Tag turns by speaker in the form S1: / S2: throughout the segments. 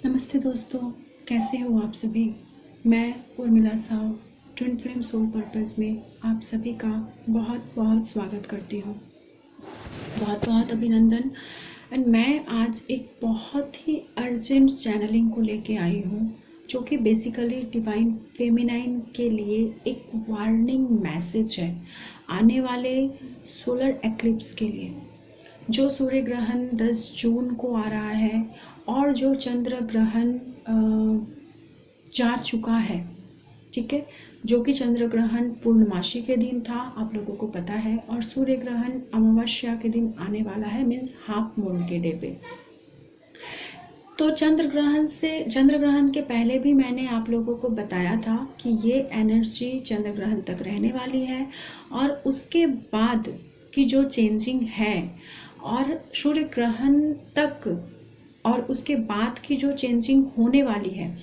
S1: नमस्ते दोस्तों, कैसे हो आप सभी। मैं Urmila Shaw twin flame soul purpose में आप सभी का बहुत बहुत स्वागत करती हूँ। बहुत बहुत अभिनंदन। एंड मैं आज एक बहुत ही अर्जेंट चैनलिंग को लेके आई हूँ, जो कि बेसिकली डिवाइन फेमिनाइन के लिए एक वार्निंग मैसेज है आने वाले सोलर एक्लिप्स के लिए, जो सूर्य ग्रहण 10 जून को आ रहा है और जो चंद्र ग्रहण जा चुका है। ठीक है, जो कि चंद्र ग्रहण पूर्णमासी के दिन था, आप लोगों को पता है, और सूर्य ग्रहण अमावस्या के दिन आने वाला है, मीन्स हाफ मून के डे पे। तो चंद्र ग्रहण के पहले भी मैंने आप लोगों को बताया था कि ये एनर्जी चंद्र ग्रहण तक रहने वाली है, और उसके बाद की जो चेंजिंग है और सूर्य ग्रहण तक और उसके बाद की जो चेंजिंग होने वाली है,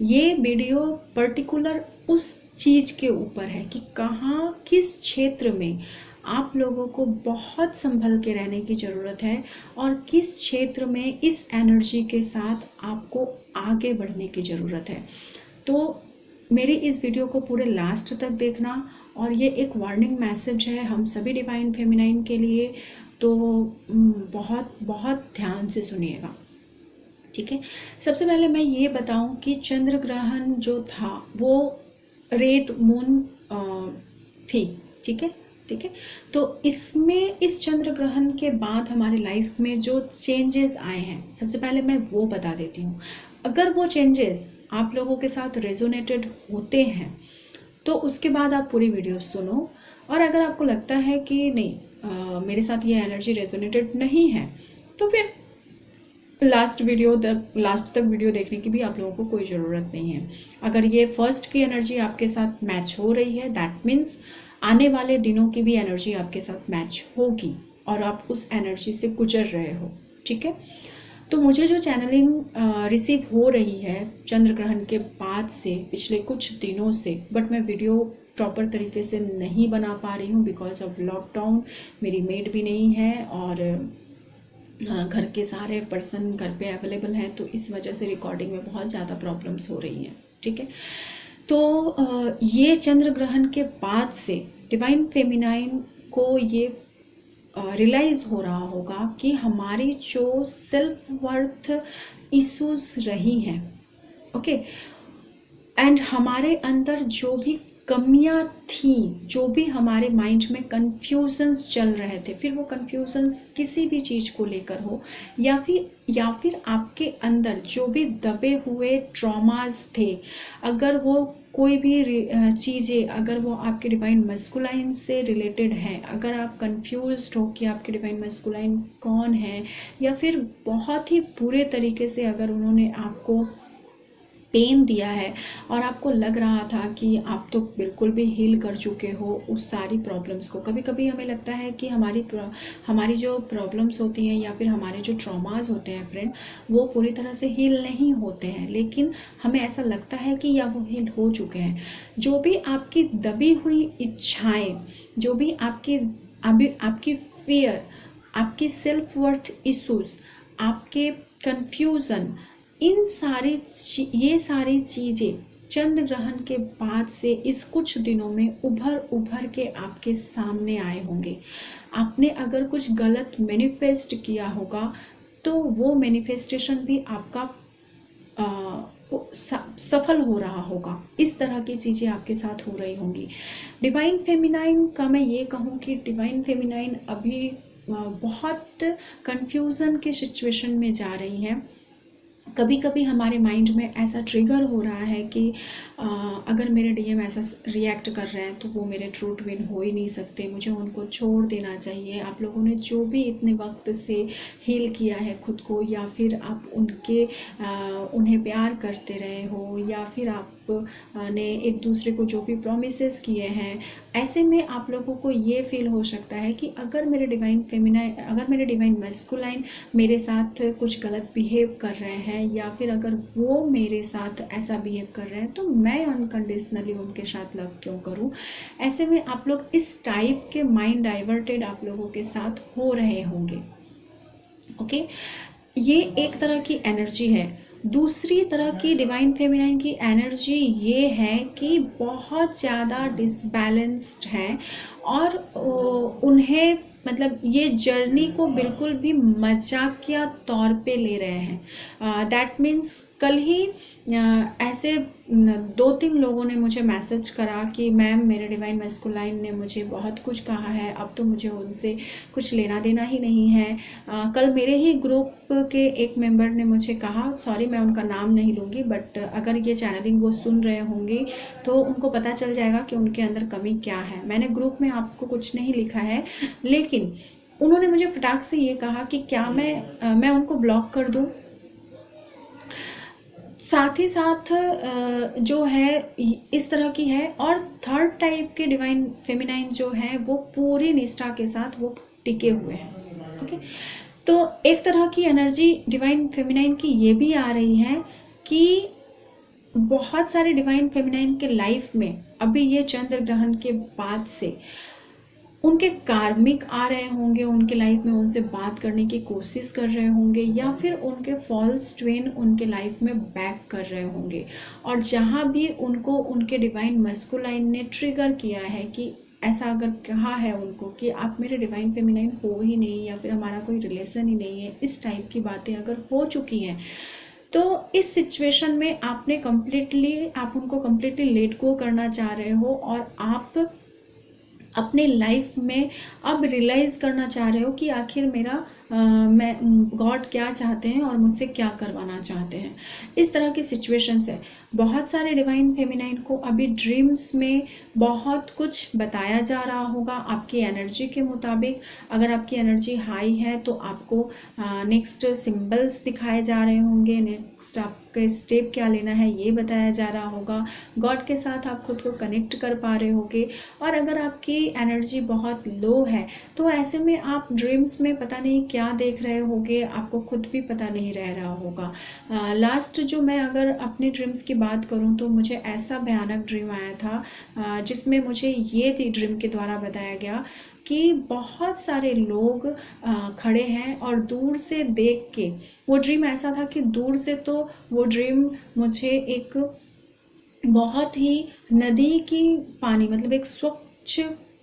S1: ये वीडियो पर्टिकुलर उस चीज़ के ऊपर है कि कहाँ किस क्षेत्र में आप लोगों को बहुत संभल के रहने की ज़रूरत है और किस क्षेत्र में इस एनर्जी के साथ आपको आगे बढ़ने की ज़रूरत है। तो मेरी इस वीडियो को पूरे लास्ट तक देखना, और ये एक वार्निंग मैसेज है हम सभी डिवाइन फेमिनाइन के लिए, तो बहुत बहुत ध्यान से सुनिएगा। ठीक है, सबसे पहले मैं ये बताऊं कि चंद्र ग्रहण जो था वो रेड मून थी। ठीक है, तो इसमें इस चंद्र ग्रहण के बाद हमारे लाइफ में जो चेंजेस आए हैं, सबसे पहले मैं वो बता देती हूँ। अगर वो चेंजेस आप लोगों के साथ रेजोनेटेड होते हैं तो उसके बाद आप पूरी वीडियो सुनो, और अगर आपको लगता है कि नहीं मेरे साथ ये एनर्जी रेजोनेटेड नहीं है, तो फिर लास्ट तक वीडियो देखने की भी आप लोगों को कोई ज़रूरत नहीं है। अगर ये फर्स्ट की एनर्जी आपके साथ मैच हो रही है, दैट मीन्स आने वाले दिनों की भी एनर्जी आपके साथ मैच होगी और आप उस एनर्जी से गुजर रहे हो। ठीक है, तो मुझे जो चैनलिंग रिसीव हो रही है चंद्र ग्रहण के बाद से पिछले कुछ दिनों से, बट मैं वीडियो प्रॉपर तरीके से नहीं बना पा रही हूँ बिकॉज ऑफ लॉकडाउन। मेरी मेड भी नहीं है और घर के सारे पर्सन घर पे अवेलेबल हैं, तो इस वजह से रिकॉर्डिंग में बहुत ज़्यादा प्रॉब्लम्स हो रही हैं। ठीक है, तो ये चंद्र ग्रहण के बाद से डिवाइन फेमिनाइन को ये रियलाइज़ हो रहा होगा कि हमारी जो सेल्फ वर्थ इश्यूज रही हैं, ओके, एंड हमारे अंदर जो भी कमियां थी, जो भी हमारे माइंड में कन्फ्यूजन्स चल रहे थे, फिर वो कन्फ्यूजन्स किसी भी चीज़ को लेकर हो या फिर आपके अंदर जो भी दबे हुए ट्रॉमास थे, अगर वो कोई भी चीज़ें, अगर वो आपके डिवाइन मस्कुलाइन से रिलेटेड है, अगर आप कंफ्यूज्ड हो कि आपके डिवाइन मस्कुलाइन कौन है, या फिर बहुत ही बुरे तरीके से अगर उन्होंने आपको पेन दिया है और आपको लग रहा था कि आप तो बिल्कुल भी हील कर चुके हो उस सारी प्रॉब्लम्स को। कभी कभी हमें लगता है कि हमारी जो प्रॉब्लम्स होती हैं या फिर हमारे जो ट्रॉमास होते हैं फ्रेंड, वो पूरी तरह से हील नहीं होते हैं, लेकिन हमें ऐसा लगता है कि या वो हील हो चुके हैं। जो भी आपकी दबी हुई इच्छाएं, जो भी आपकी फियर, आपकी सेल्फ वर्थ इश्यूज, आपके कन्फ्यूज़न, ये सारी चीज़ें चंद्र ग्रहण के बाद से इस कुछ दिनों में उभर के आपके सामने आए होंगे। आपने अगर कुछ गलत मैनिफेस्ट किया होगा तो वो मैनिफेस्टेशन भी आपका सफल हो रहा होगा। इस तरह की चीज़ें आपके साथ हो रही होंगी। डिवाइन फेमिनाइन का मैं ये कहूँ कि डिवाइन फेमिनाइन अभी बहुत कंफ्यूजन के सिचुएशन में जा रही हैं। कभी कभी हमारे माइंड में ऐसा ट्रिगर हो रहा है कि अगर मेरे डीएम ऐसा रिएक्ट कर रहे हैं तो वो मेरे ट्रू ट्विन हो ही नहीं सकते, मुझे उनको छोड़ देना चाहिए। आप लोगों ने जो भी इतने वक्त से हील किया है खुद को, या फिर आप उन्हें प्यार करते रहे हो, या फिर आप ने एक दूसरे को जो भी प्रोमिसेस किए हैं, ऐसे में आप लोगों को ये फील हो सकता है कि अगर मेरे डिवाइन मैस्कुलाइन मेरे साथ कुछ गलत बिहेव कर रहे हैं, या फिर अगर वो मेरे साथ ऐसा बिहेव कर रहे हैं, तो मैं अनकंडीशनली उनके साथ लव क्यों करूं। ऐसे में आप लोग इस टाइप के माइंड डाइवर्टेड आप लोगों के साथ हो रहे होंगे। ओके, ये एक तरह की एनर्जी है दूसरी तरह की डिवाइन फेमिनाइन की एनर्जी ये है कि बहुत ज़्यादा डिसबैलेंस्ड है और उन्हें मतलब ये जर्नी को बिल्कुल भी मजाकिया तौर पे ले रहे हैं। दैट मीन्स कल ही ऐसे 2-3 लोगों ने मुझे मैसेज करा कि मैम मेरे डिवाइन मैस्कुलाइन ने मुझे बहुत कुछ कहा है, अब तो मुझे उनसे कुछ लेना देना ही नहीं है। कल मेरे ही ग्रुप के एक मेंबर ने मुझे कहा, सॉरी मैं उनका नाम नहीं लूँगी, बट अगर ये चैनलिंग वो सुन रहे होंगे तो उनको पता चल जाएगा कि उनके अंदर कमी क्या है। मैंने ग्रुप में आपको कुछ नहीं लिखा है, लेकिन उन्होंने मुझे फटाक से ये कहा कि क्या मैं उनको ब्लॉक कर दूँ। साथ ही साथ जो है इस तरह की है। और थर्ड टाइप के डिवाइन फेमिनाइन जो है वो पूरी निष्ठा के साथ वो टिके हुए हैं। ओके, तो एक तरह की एनर्जी डिवाइन फेमिनाइन की ये भी आ रही है कि बहुत सारे डिवाइन फेमिनाइन के लाइफ में अभी ये चंद्र ग्रहण के बाद से उनके कार्मिक आ रहे होंगे उनके लाइफ में, उनसे बात करने की कोशिश कर रहे होंगे, या फिर उनके फॉल्स ट्विन उनके लाइफ में बैक कर रहे होंगे। और जहाँ भी उनको उनके डिवाइन मैस्कुलाइन ने ट्रिगर किया है कि ऐसा अगर कहा है उनको कि आप मेरे डिवाइन फेमिनाइन हो ही नहीं, या फिर हमारा कोई रिलेशन ही नहीं है, इस टाइप की बातें अगर हो चुकी हैं, तो इस सिचुएशन में आप उनको कम्प्लीटली लेट गो करना चाह रहे हो और आप अपने लाइफ में अब रियलाइज करना चाह रहे हो कि आखिर मेरा मैं गॉड क्या चाहते हैं और मुझसे क्या करवाना चाहते हैं। इस तरह की सिचुएशंस है। बहुत सारे डिवाइन फेमिनाइन को अभी ड्रीम्स में बहुत कुछ बताया जा रहा होगा आपकी एनर्जी के मुताबिक। अगर आपकी एनर्जी हाई है तो आपको नेक्स्ट सिंबल्स दिखाए जा रहे होंगे, नेक्स्ट आपका स्टेप क्या लेना है ये बताया जा रहा होगा, गॉड के साथ आप खुद को कनेक्ट कर पा रहे होगे। और अगर आपकी एनर्जी बहुत लो है तो ऐसे में आप ड्रीम्स में पता नहीं क्या देख रहे होगे, आपको खुद भी पता नहीं रह रहा होगा। लास्ट जो मैं अगर अपने ड्रीम्स की बात करूं तो मुझे ऐसा भयानक ड्रीम आया था जिसमें मुझे ये ड्रीम के द्वारा बताया गया कि बहुत सारे लोग खड़े हैं और दूर से देख के, वो ड्रीम ऐसा था कि दूर से तो वो ड्रीम मुझे एक बहुत ही नदी की पानी, मतलब एक स्वच्छ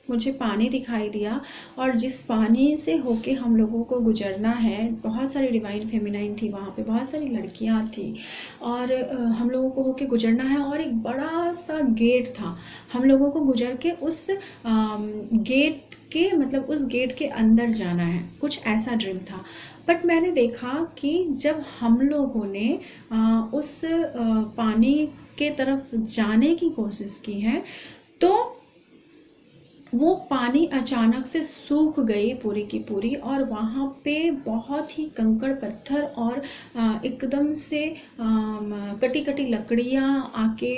S1: मुझे पानी दिखाई दिया, और जिस पानी से होके हम लोगों को गुजरना है, बहुत सारी डिवाइन फेमिनाइन थी वहाँ पे, बहुत सारी लड़कियाँ थी और हम लोगों को होके गुजरना है। और एक बड़ा सा गेट था, हम लोगों को गुजर के उस गेट के मतलब उस गेट के अंदर जाना है, कुछ ऐसा ड्रीम था। बट मैंने देखा कि जब हम लोगों ने उस पानी के तरफ जाने की कोशिश की है तो वो पानी अचानक से सूख गई पूरी की पूरी, और वहाँ पे बहुत ही कंकड़ पत्थर और एकदम से कटी कटी लकड़ियाँ आके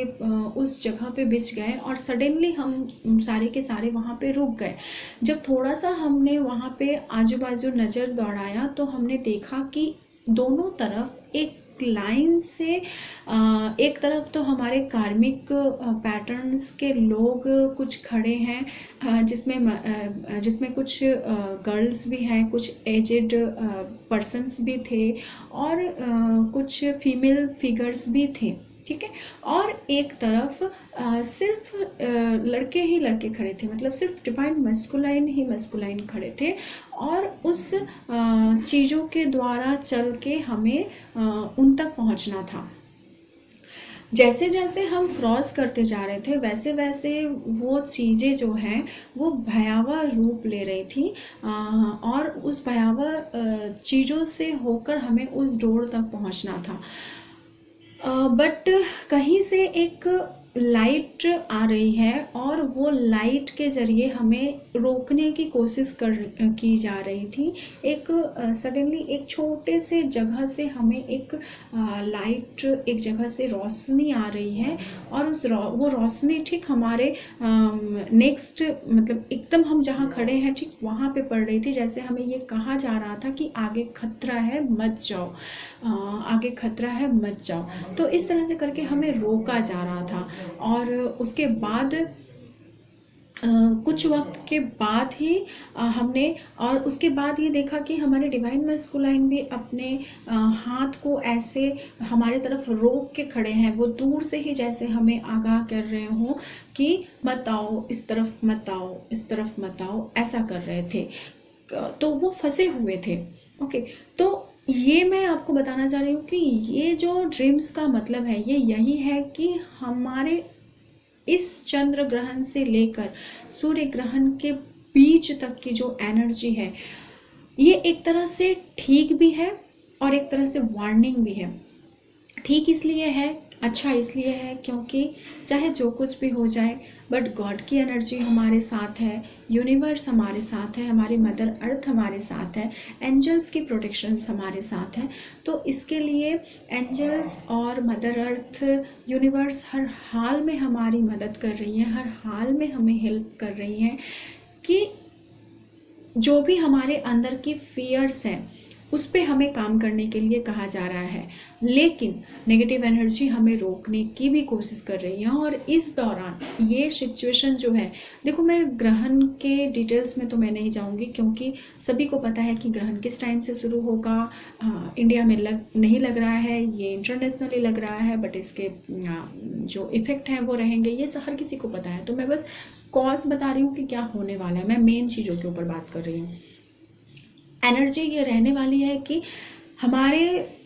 S1: उस जगह पे बिछ गए, और सडनली हम सारे के सारे वहाँ पे रुक गए। जब थोड़ा सा हमने वहाँ पे आजू बाजू नज़र दौड़ाया तो हमने देखा कि दोनों तरफ एक लाइन से एक तरफ तो हमारे कार्मिक पैटर्न्स के लोग कुछ खड़े हैं, जिसमें कुछ गर्ल्स भी हैं, कुछ एजेड पर्सन्स भी थे और कुछ फीमेल फिगर्स भी थे, ठीक है। और एक तरफ सिर्फ लड़के ही लड़के खड़े थे, मतलब सिर्फ डिवाइन मैस्कुलाइन ही मैस्कुलाइन खड़े थे, और उस चीज़ों के द्वारा चल के हमें उन तक पहुंचना था। जैसे जैसे हम क्रॉस करते जा रहे थे वैसे वैसे वो चीज़ें जो हैं वो भयावह रूप ले रही थी, और उस भयावह चीज़ों से होकर हमें उस डोर तक पहुंचना था। बट कहीं से एक लाइट आ रही है और वो लाइट के ज़रिए हमें रोकने की कोशिश की जा रही थी। एक सडनली एक छोटे से जगह से हमें एक लाइट, एक जगह से रोशनी आ रही है, और वो रोशनी ठीक हमारे नेक्स्ट मतलब एकदम हम जहाँ खड़े हैं ठीक वहाँ पे पड़ रही थी। जैसे हमें ये कहा जा रहा था कि आगे खतरा है मत जाओ, आगे खतरा है मत जाओ। तो इस तरह से करके हमें रोका जा रहा था। और उसके बाद कुछ वक्त के बाद ही हमने और उसके बाद ये देखा कि हमारे डिवाइन मैस्कुलाइन भी अपने हाथ को ऐसे हमारे तरफ रोक के खड़े हैं। वो दूर से ही जैसे हमें आगाह कर रहे हों कि मत आओ, इस तरफ मत आओ, इस तरफ मत आओ, ऐसा कर रहे थे। तो वो फंसे हुए थे। ओके, तो ये मैं आपको बताना चाह रही हूँ कि ये जो ड्रीम्स का मतलब है ये यही है कि हमारे इस चंद्र ग्रहण से लेकर सूर्य ग्रहण के बीच तक की जो एनर्जी है ये एक तरह से ठीक भी है और एक तरह से वार्निंग भी है। ठीक इसलिए है, अच्छा इसलिए है क्योंकि चाहे जो कुछ भी हो जाए बट गॉड की एनर्जी हमारे साथ है, यूनिवर्स हमारे साथ है, हमारी मदर अर्थ हमारे साथ है, एंजल्स की प्रोटेक्शंस हमारे साथ हैं। तो इसके लिए एंजल्स और मदर अर्थ, यूनिवर्स हर हाल में हमारी मदद कर रही हैं, हर हाल में हमें हेल्प कर रही हैं कि जो भी हमारे अंदर की फियर्स हैं उस पे हमें काम करने के लिए कहा जा रहा है। लेकिन नेगेटिव एनर्जी हमें रोकने की भी कोशिश कर रही है। और इस दौरान ये सिचुएशन जो है, देखो मैं ग्रहण के डिटेल्स में तो मैं नहीं जाऊंगी क्योंकि सभी को पता है कि ग्रहण किस टाइम से शुरू होगा। इंडिया में नहीं लग रहा है, ये इंटरनेशनली लग रहा है, बट इसके जो इफ़ेक्ट हैं वो रहेंगे, ये हर किसी को पता है। तो मैं बस कॉज बता रही हूँ कि क्या होने वाला है, मैं मेन चीज़ों के ऊपर बात कर रही हूँ। एनर्जी ये रहने वाली है कि हमारे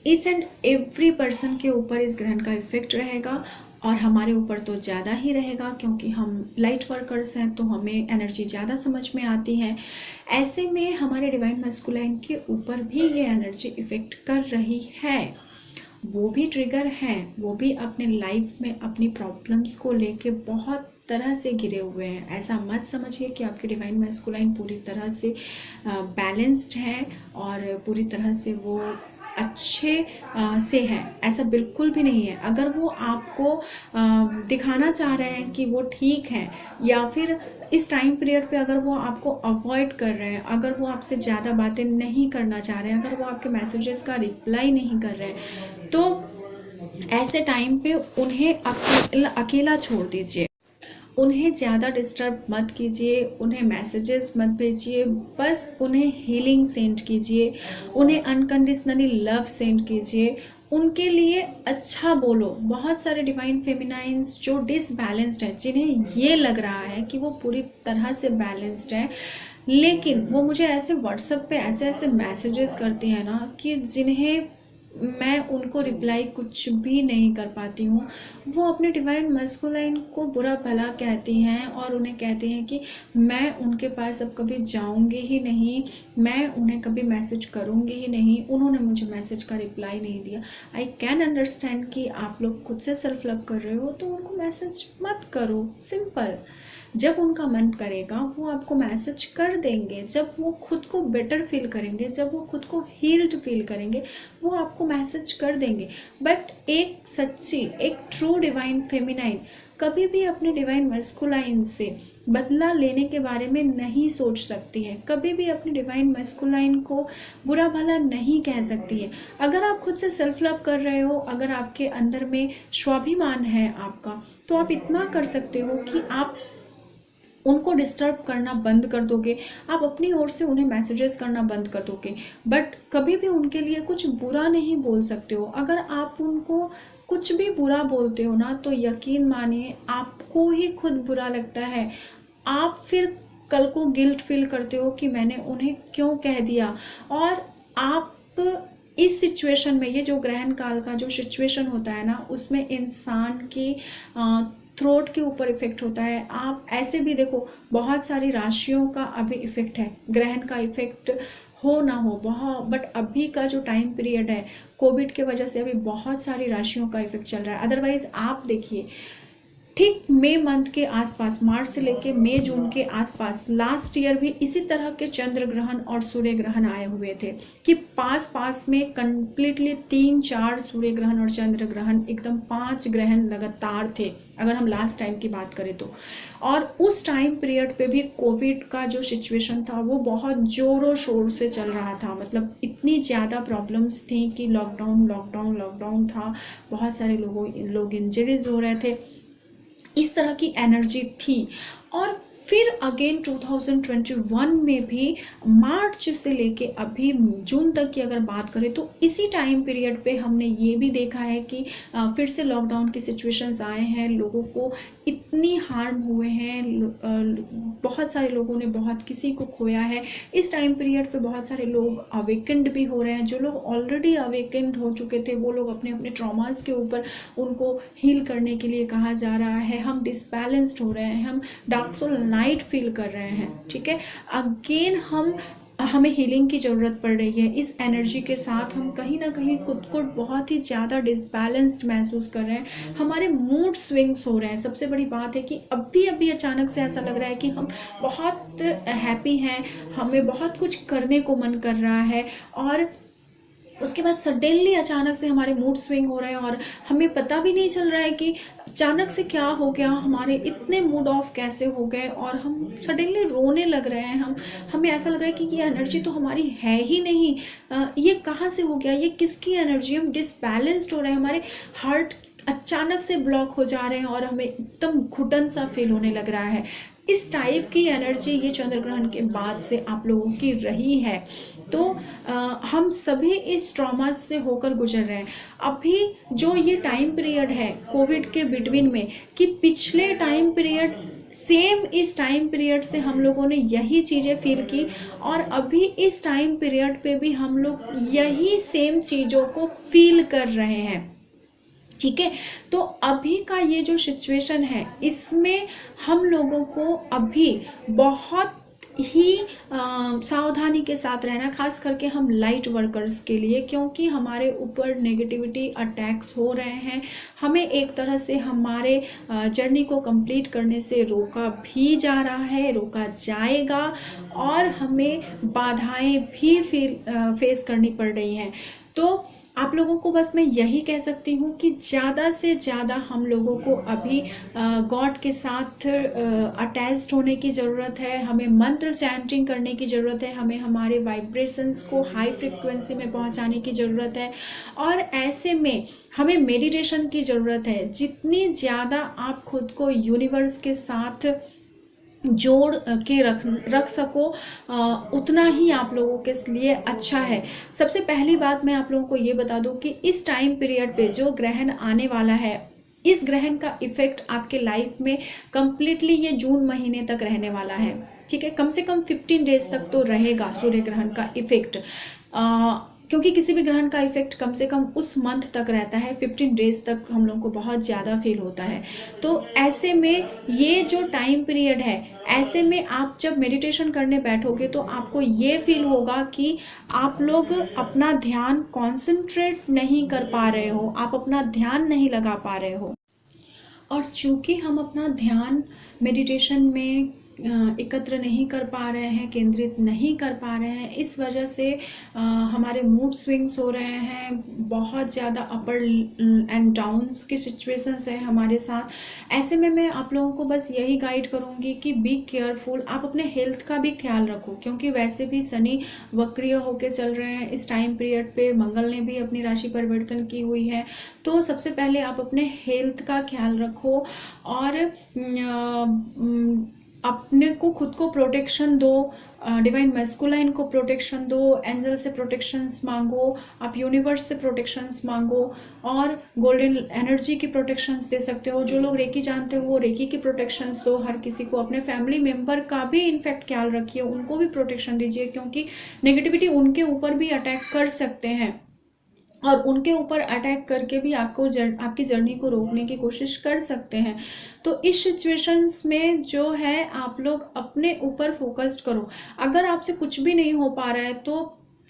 S1: ईच एंड एवरी पर्सन के ऊपर इस ग्रहण का इफेक्ट रहेगा और हमारे ऊपर तो ज़्यादा ही रहेगा क्योंकि हम लाइट वर्कर्स हैं, तो हमें एनर्जी ज़्यादा समझ में आती है। ऐसे में हमारे डिवाइन मैस्कुलाइन के ऊपर भी ये एनर्जी इफेक्ट कर रही है। वो भी ट्रिगर हैं, वो भी अपने लाइफ में अपनी प्रॉब्लम्स को लेके बहुत तरह से घिरे हुए हैं। ऐसा मत समझिए कि आपके डिवाइन मैस्कुलाइन पूरी तरह से बैलेंस्ड है और पूरी तरह से वो अच्छे से हैं, ऐसा बिल्कुल भी नहीं है। अगर वो आपको दिखाना चाह रहे हैं कि वो ठीक हैं या फिर इस टाइम पीरियड पे अगर वो आपको अवॉइड कर रहे हैं, अगर वो आपसे ज़्यादा बातें नहीं करना चाह रहे हैं, अगर वो आपके मैसेजेस का रिप्लाई नहीं कर रहे हैं, तो ऐसे टाइम पे उन्हें अकेला छोड़ दीजिए। उन्हें ज़्यादा डिस्टर्ब मत कीजिए, उन्हें मैसेजेस मत भेजिए, बस उन्हें हीलिंग सेंड कीजिए, उन्हें अनकंडीशनली लव सेंड कीजिए, उनके लिए अच्छा बोलो। बहुत सारे डिवाइन फेमिनाइंस जो डिसबैलेंस्ड हैं, जिन्हें ये लग रहा है कि वो पूरी तरह से बैलेंस्ड है, लेकिन वो मुझे ऐसे व्हाट्सएप पे ऐसे ऐसे मैसेजेस करती हैं ना कि जिन्हें मैं उनको रिप्लाई कुछ भी नहीं कर पाती हूँ। वो अपने डिवाइन मैस्कुलाइन को बुरा भला कहती हैं और उन्हें कहती हैं कि मैं उनके पास अब कभी जाऊँगी ही नहीं, मैं उन्हें कभी मैसेज करूँगी ही नहीं, उन्होंने मुझे मैसेज का रिप्लाई नहीं दिया। आई कैन अंडरस्टैंड कि आप लोग खुद से सेल्फ लव कर रहे हो तो उनको मैसेज मत करो, सिंपल। जब उनका मन करेगा वो आपको मैसेज कर देंगे, जब वो खुद को बेटर फील करेंगे, जब वो खुद को हील्ड फील करेंगे, वो आपको मैसेज कर देंगे। बट एक सच्ची, एक ट्रू डिवाइन फेमिनाइन कभी भी अपने डिवाइन मैस्कुलाइन से बदला लेने के बारे में नहीं सोच सकती है, कभी भी अपने डिवाइन मैस्कुलाइन को बुरा भला नहीं कह सकती है। अगर आप खुद से सेल्फ लव कर रहे हो, अगर आपके अंदर में स्वाभिमान है आपका, तो आप इतना कर सकते हो कि आप उनको डिस्टर्ब करना बंद कर दोगे, आप अपनी ओर से उन्हें मैसेजेस करना बंद कर दोगे, बट कभी भी उनके लिए कुछ बुरा नहीं बोल सकते हो। अगर आप उनको कुछ भी बुरा बोलते हो ना, तो यकीन मानिए आपको ही खुद बुरा लगता है। आप फिर कल को गिल्ट फील करते हो कि मैंने उन्हें क्यों कह दिया। और आप इस सिचुएशन में, ये जो ग्रहण काल का जो सिचुएशन होता है ना, उसमें इंसान की थ्रोट के ऊपर इफेक्ट होता है। आप ऐसे भी देखो, बहुत सारी राशियों का अभी इफेक्ट है, ग्रहण का इफेक्ट हो ना हो बहुत, बट अभी का जो टाइम पीरियड है कोविड के वजह से अभी बहुत सारी राशियों का इफेक्ट चल रहा है। अदरवाइज आप देखिए, ठीक मई मंथ के आसपास, मार्च से लेके मई जून के आसपास लास्ट ईयर भी इसी तरह के चंद्र ग्रहण और सूर्य ग्रहण आए हुए थे कि पास पास में कंप्लीटली 3-4 सूर्य ग्रहण और चंद्र ग्रहण, एकदम 5 ग्रहण लगातार थे अगर हम लास्ट टाइम की बात करें तो। और उस टाइम पीरियड पे भी कोविड का जो सिचुएशन था वो बहुत जोरों शोर से चल रहा था। मतलब इतनी ज़्यादा प्रॉब्लम्स थी कि लॉकडाउन था, बहुत सारे लोग इंजरीज हो रहे थे, इस तरह की एनर्जी थी। और फिर अगेन 2021 में भी मार्च से लेके अभी जून तक की अगर बात करें तो इसी टाइम पीरियड पे हमने ये भी देखा है कि फिर से लॉकडाउन की सिचुएशंस आए हैं, लोगों को इतनी हार्म हुए हैं, बहुत सारे लोगों ने बहुत किसी को खोया है। इस टाइम पीरियड पे बहुत सारे लोग अवेकेंड भी हो रहे हैं। जो लोग ऑलरेडी अवेकेंड हो चुके थे वो लोग अपने अपने ट्रॉमास के ऊपर उनको हील करने के लिए कहा जा रहा है। हम डिसबैलेंस्ड हो रहे हैं, हम डार्क सोल नाइट फील कर रहे हैं, ठीक है। अगेन हमें हीलिंग की ज़रूरत पड़ रही है। इस एनर्जी के साथ हम कहीं ना कहीं खुद को बहुत ही ज़्यादा डिसबैलेंस्ड महसूस कर रहे हैं। हमारे मूड स्विंग्स हो रहे हैं। सबसे बड़ी बात है कि अभी अचानक से ऐसा लग रहा है कि हम बहुत हैप्पी हैं, हमें बहुत कुछ करने को मन कर रहा है, और उसके बाद सडनली अचानक से हमारे मूड स्विंग हो रहे हैं और हमें पता भी नहीं चल रहा है कि अचानक से क्या हो गया, हमारे इतने मूड ऑफ कैसे हो गए और हम सडनली रोने लग रहे हैं। हमें ऐसा लग रहा है कि ये एनर्जी तो हमारी है ही नहीं, ये कहाँ से हो गया, ये किसकी एनर्जी। हम डिसबैलेंस्ड हो रहे हैं, हमारे हार्ट अचानक से ब्लॉक हो जा रहे हैं और हमें एकदम घुटन सा फील होने लग रहा है। इस टाइप की एनर्जी ये चंद्र ग्रहण के बाद से आप लोगों की रही है। तो हम सभी इस ट्रॉमा से होकर गुजर रहे हैं। अभी जो ये टाइम पीरियड है कोविड के बिटवीन में, कि पिछले टाइम पीरियड सेम इस टाइम पीरियड से हम लोगों ने यही चीज़ें फील की, और अभी इस टाइम पीरियड पे भी हम लोग यही सेम चीज़ों को फील कर रहे हैं, ठीक है। तो अभी का ये जो सिचुएशन है इसमें हम लोगों को अभी बहुत ही सावधानी के साथ रहना, खास करके हम लाइट वर्कर्स के लिए, क्योंकि हमारे ऊपर नेगेटिविटी अटैक्स हो रहे हैं। हमें एक तरह से हमारे जर्नी को कंप्लीट करने से रोका भी जा रहा है, रोका जाएगा, और हमें बाधाएं भी फेस करनी पड़ रही हैं। तो आप लोगों को बस मैं यही कह सकती हूँ कि ज़्यादा से ज़्यादा हम लोगों को अभी गॉड के साथ अटैच्ड होने की ज़रूरत है। हमें मंत्र चैंटिंग करने की ज़रूरत है, हमें हमारे वाइब्रेशंस को हाई फ्रिक्वेंसी में पहुँचाने की ज़रूरत है, और ऐसे में हमें मेडिटेशन की ज़रूरत है। जितनी ज़्यादा आप खुद को यूनिवर्स के साथ जोड़ के रख सको उतना ही आप लोगों के लिए अच्छा है। सबसे पहली बात मैं आप लोगों को ये बता दूं कि इस टाइम पीरियड पे जो ग्रहण आने वाला है, इस ग्रहण का इफेक्ट आपके लाइफ में कंप्लीटली ये जून महीने तक रहने वाला है, ठीक है। कम से कम 15 डेज तक तो रहेगा सूर्य ग्रहण का इफेक्ट, क्योंकि किसी भी ग्रहण का इफेक्ट कम से कम उस मंथ तक रहता है। 15 डेज तक हम लोग को बहुत ज़्यादा फील होता है। तो ऐसे में ये जो टाइम पीरियड है, ऐसे में आप जब मेडिटेशन करने बैठोगे तो आपको ये फील होगा कि आप लोग अपना ध्यान कॉन्सेंट्रेट नहीं कर पा रहे हो, आप अपना ध्यान नहीं लगा पा रहे हो। और चूँकि हम अपना ध्यान मेडिटेशन में एकत्र नहीं कर पा रहे हैं, केंद्रित नहीं कर पा रहे हैं, इस वजह से हमारे मूड स्विंग्स हो रहे हैं, बहुत ज़्यादा अपर एंड डाउन्स की सिचुएशंस है हमारे साथ। ऐसे में मैं आप लोगों को बस यही गाइड करूँगी कि बी केयरफुल, आप अपने हेल्थ का भी ख्याल रखो, क्योंकि वैसे भी शनि वक्रीय होकर चल रहे हैं इस टाइम पीरियड पे। मंगल ने भी अपनी राशि परिवर्तन की हुई है। तो सबसे पहले आप अपने हेल्थ का ख्याल रखो, और अपने को खुद को प्रोटेक्शन दो, डिवाइन मैस्कुलाइन को प्रोटेक्शन दो, एंजल से प्रोटेक्शंस मांगो, आप यूनिवर्स से प्रोटेक्शंस मांगो, और गोल्डन एनर्जी की प्रोटेक्शंस दे सकते हो। जो लोग रेकी जानते हो वो रेकी की प्रोटेक्शंस दो हर किसी को। अपने फैमिली मेम्बर का भी इनफैक्ट ख्याल रखिए, उनको भी प्रोटेक्शन दीजिए, क्योंकि नेगेटिविटी उनके ऊपर भी अटैक कर सकते हैं, और उनके ऊपर अटैक करके भी आपकी जर्नी को रोकने की कोशिश कर सकते हैं। तो इस सिचुएशंस में जो है आप लोग अपने ऊपर फोकस्ड करो। अगर आपसे कुछ भी नहीं हो पा रहा है तो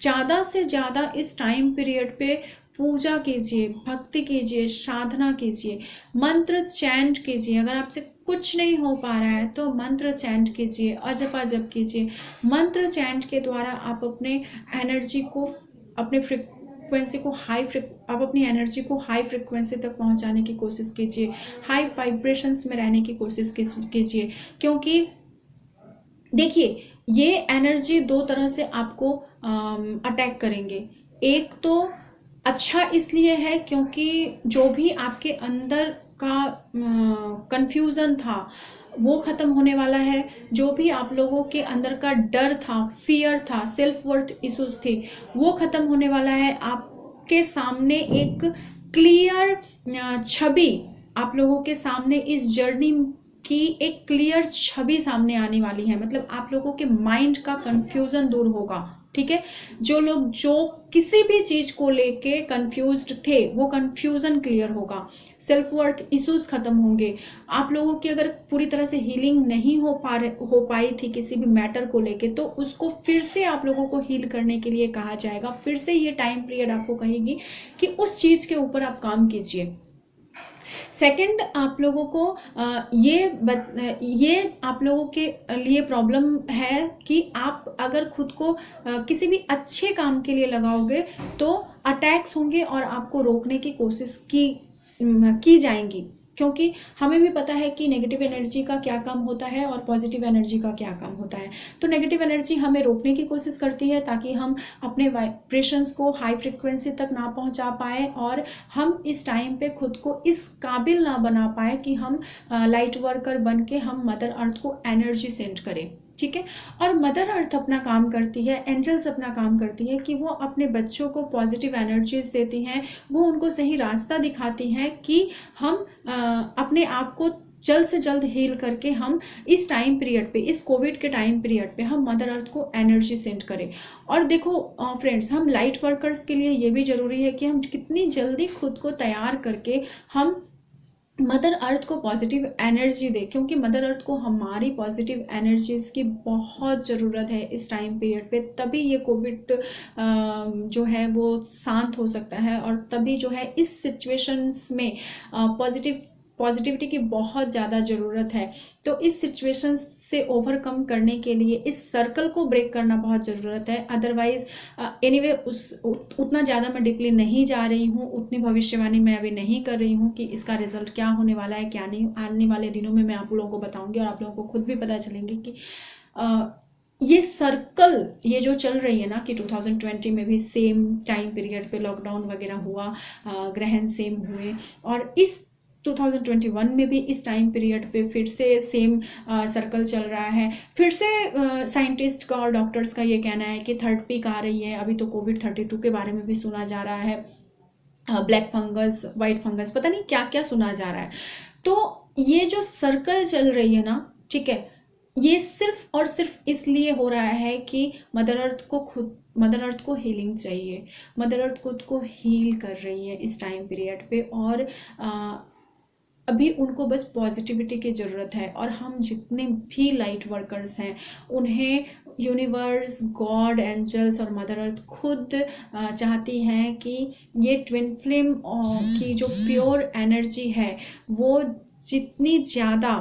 S1: ज़्यादा से ज़्यादा इस टाइम पीरियड पे पूजा कीजिए, भक्ति कीजिए, साधना कीजिए, मंत्र चैंट कीजिए। अगर आपसे कुछ नहीं हो पा रहा है तो मंत्र चैंट कीजिए, अजपा जप कीजिए। मंत्र चैंट के द्वारा आप अपने एनर्जी को, अपने फ्रिक्वेंसी को आप अपनी एनर्जी को हाई फ्रिक्वेंसी तक पहुंचाने की कोशिश कीजिए, हाई वाइब्रेशंस में रहने की कोशिश कीजिए। क्योंकि देखिए ये एनर्जी दो तरह से आपको अटैक करेंगे। एक तो अच्छा इसलिए है क्योंकि जो भी आपके अंदर का कंफ्यूजन था, वो ख़त्म होने वाला है। जो भी आप लोगों के अंदर का डर था, फियर था, सेल्फ वर्थ इश्यूज थी, वो ख़त्म होने वाला है। आपके सामने एक क्लियर छवि, आप लोगों के सामने इस जर्नी की एक क्लियर छवि सामने आने वाली है। मतलब आप लोगों के माइंड का कंफ्यूजन दूर होगा, ठीक है। जो लोग जो किसी भी चीज को लेके कंफ्यूज्ड थे, वो कंफ्यूजन क्लियर होगा, सेल्फ वर्थ इश्यूज खत्म होंगे। आप लोगों की अगर पूरी तरह से हीलिंग नहीं हो पाई थी किसी भी मैटर को लेके, तो उसको फिर से आप लोगों को हील करने के लिए कहा जाएगा। फिर से ये टाइम पीरियड आपको कहेगी कि उस चीज के ऊपर आप काम कीजिए। सेकंड, आप लोगों को ये आप लोगों के लिए प्रॉब्लम है कि आप अगर खुद को किसी भी अच्छे काम के लिए लगाओगे तो अटैक्स होंगे और आपको रोकने की कोशिश की जाएंगी। क्योंकि हमें भी पता है कि नेगेटिव एनर्जी का क्या काम होता है और पॉजिटिव एनर्जी का क्या काम होता है। तो नेगेटिव एनर्जी हमें रोकने की कोशिश करती है ताकि हम अपने वाइब्रेशंस को हाई फ्रिक्वेंसी तक ना पहुंचा पाए और हम इस टाइम पे खुद को इस काबिल ना बना पाए कि हम लाइट वर्कर बन के हम मदर अर्थ को एनर्जी सेंड करें, ठीक है। और मदर अर्थ अपना काम करती है, एंजल्स अपना काम करती है कि वो अपने बच्चों को पॉजिटिव एनर्जीज देती हैं, वो उनको सही रास्ता दिखाती हैं कि हम अपने आप को जल्द से जल्द हील करके हम इस टाइम पीरियड पे, इस कोविड के टाइम पीरियड पे हम मदर अर्थ को एनर्जी सेंड करें। और देखो फ्रेंड्स, हम लाइट वर्कर्स के लिए ये भी जरूरी है कि हम कितनी जल्दी खुद को तैयार करके हम मदर अर्थ को पॉजिटिव एनर्जी दे, क्योंकि मदर अर्थ को हमारी पॉजिटिव एनर्जीज की बहुत ज़रूरत है इस टाइम पीरियड पे। तभी ये कोविड जो है वो शांत हो सकता है और तभी जो है इस सिचुएशंस में पॉजिटिविटी की बहुत ज़्यादा ज़रूरत है। तो इस सिचुएशन से ओवरकम करने के लिए इस सर्कल को ब्रेक करना बहुत ज़रूरत है। अदरवाइज एनीवे उतना ज़्यादा मैं डीपली नहीं जा रही हूँ, उतनी भविष्यवाणी मैं अभी नहीं कर रही हूँ कि इसका रिजल्ट क्या होने वाला है क्या नहीं। आने वाले दिनों में मैं आप लोगों को बताऊंगी और आप लोगों को खुद भी पता चलेंगे कि ये सर्कल ये जो चल रही है ना कि 2020 में भी सेम टाइम पीरियड पे लॉकडाउन वगैरह हुआ, ग्रहण सेम हुए, और इस 2021 में भी इस टाइम पीरियड पे फिर से सेम सर्कल चल रहा है। फिर से साइंटिस्ट का और डॉक्टर्स का ये कहना है कि थर्ड पीक आ रही है। अभी तो कोविड-32 के बारे में भी सुना जा रहा है, ब्लैक फंगस, वाइट फंगस, पता नहीं क्या क्या सुना जा रहा है। तो ये जो सर्कल चल रही है ना, ठीक है, ये सिर्फ और सिर्फ इसलिए हो रहा है कि मदर अर्थ को हीलिंग चाहिए। मदर अर्थ खुद को हील कर रही है इस टाइम पीरियड पे, और अभी उनको बस पॉजिटिविटी की ज़रूरत है। और हम जितने भी लाइट वर्कर्स हैं उन्हें यूनिवर्स, गॉड, एंजल्स और मदर अर्थ खुद चाहती हैं कि ये ट्विन फ्लेम की जो प्योर एनर्जी है वो जितनी ज़्यादा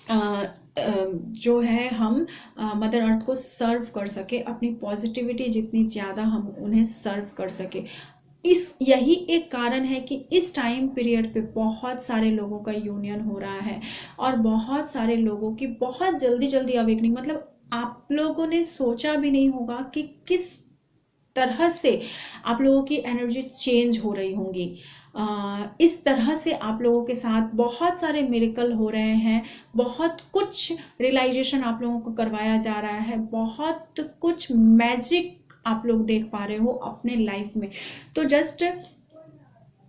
S1: जो है हम मदर अर्थ को सर्व कर सके, अपनी पॉजिटिविटी जितनी ज़्यादा हम उन्हें सर्व कर सके। यही एक कारण है कि इस टाइम पीरियड पे बहुत सारे लोगों का यूनियन हो रहा है और बहुत सारे लोगों की बहुत जल्दी जल्दी अवेकनिंग, मतलब आप लोगों ने सोचा भी नहीं होगा कि किस तरह से आप लोगों की एनर्जी चेंज हो रही होंगी। इस तरह से आप लोगों के साथ बहुत सारे मिरेकल हो रहे हैं, बहुत कुछ रियलाइजेशन आप लोगों को करवाया जा रहा है, बहुत कुछ मैजिक आप लोग देख पा रहे हो अपने लाइफ में। तो जस्ट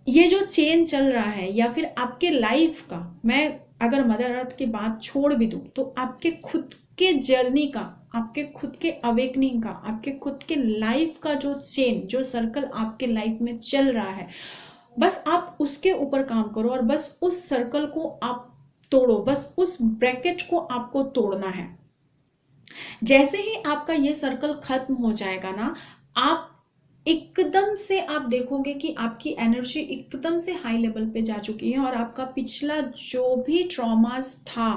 S1: ये जो चेंज चल रहा है या फिर आपके लाइफ का, मैं अगर मदर अर्थ की बात छोड़ भी दूं तो आपके खुद के जर्नी का, आपके खुद के अवेकनिंग का, आपके खुद के लाइफ का जो चेन, जो सर्कल आपके लाइफ में चल रहा है, बस आप उसके ऊपर काम करो और बस उस सर्कल को आप तोड़ो, बस उस ब्रैकेट को आपको तोड़ना है। जैसे ही आपका ये सर्कल खत्म हो जाएगा ना, आप एकदम से आप देखोगे कि आपकी एनर्जी एकदम से हाई लेवल पे जा चुकी है और आपका पिछला जो भी ट्रॉमास था,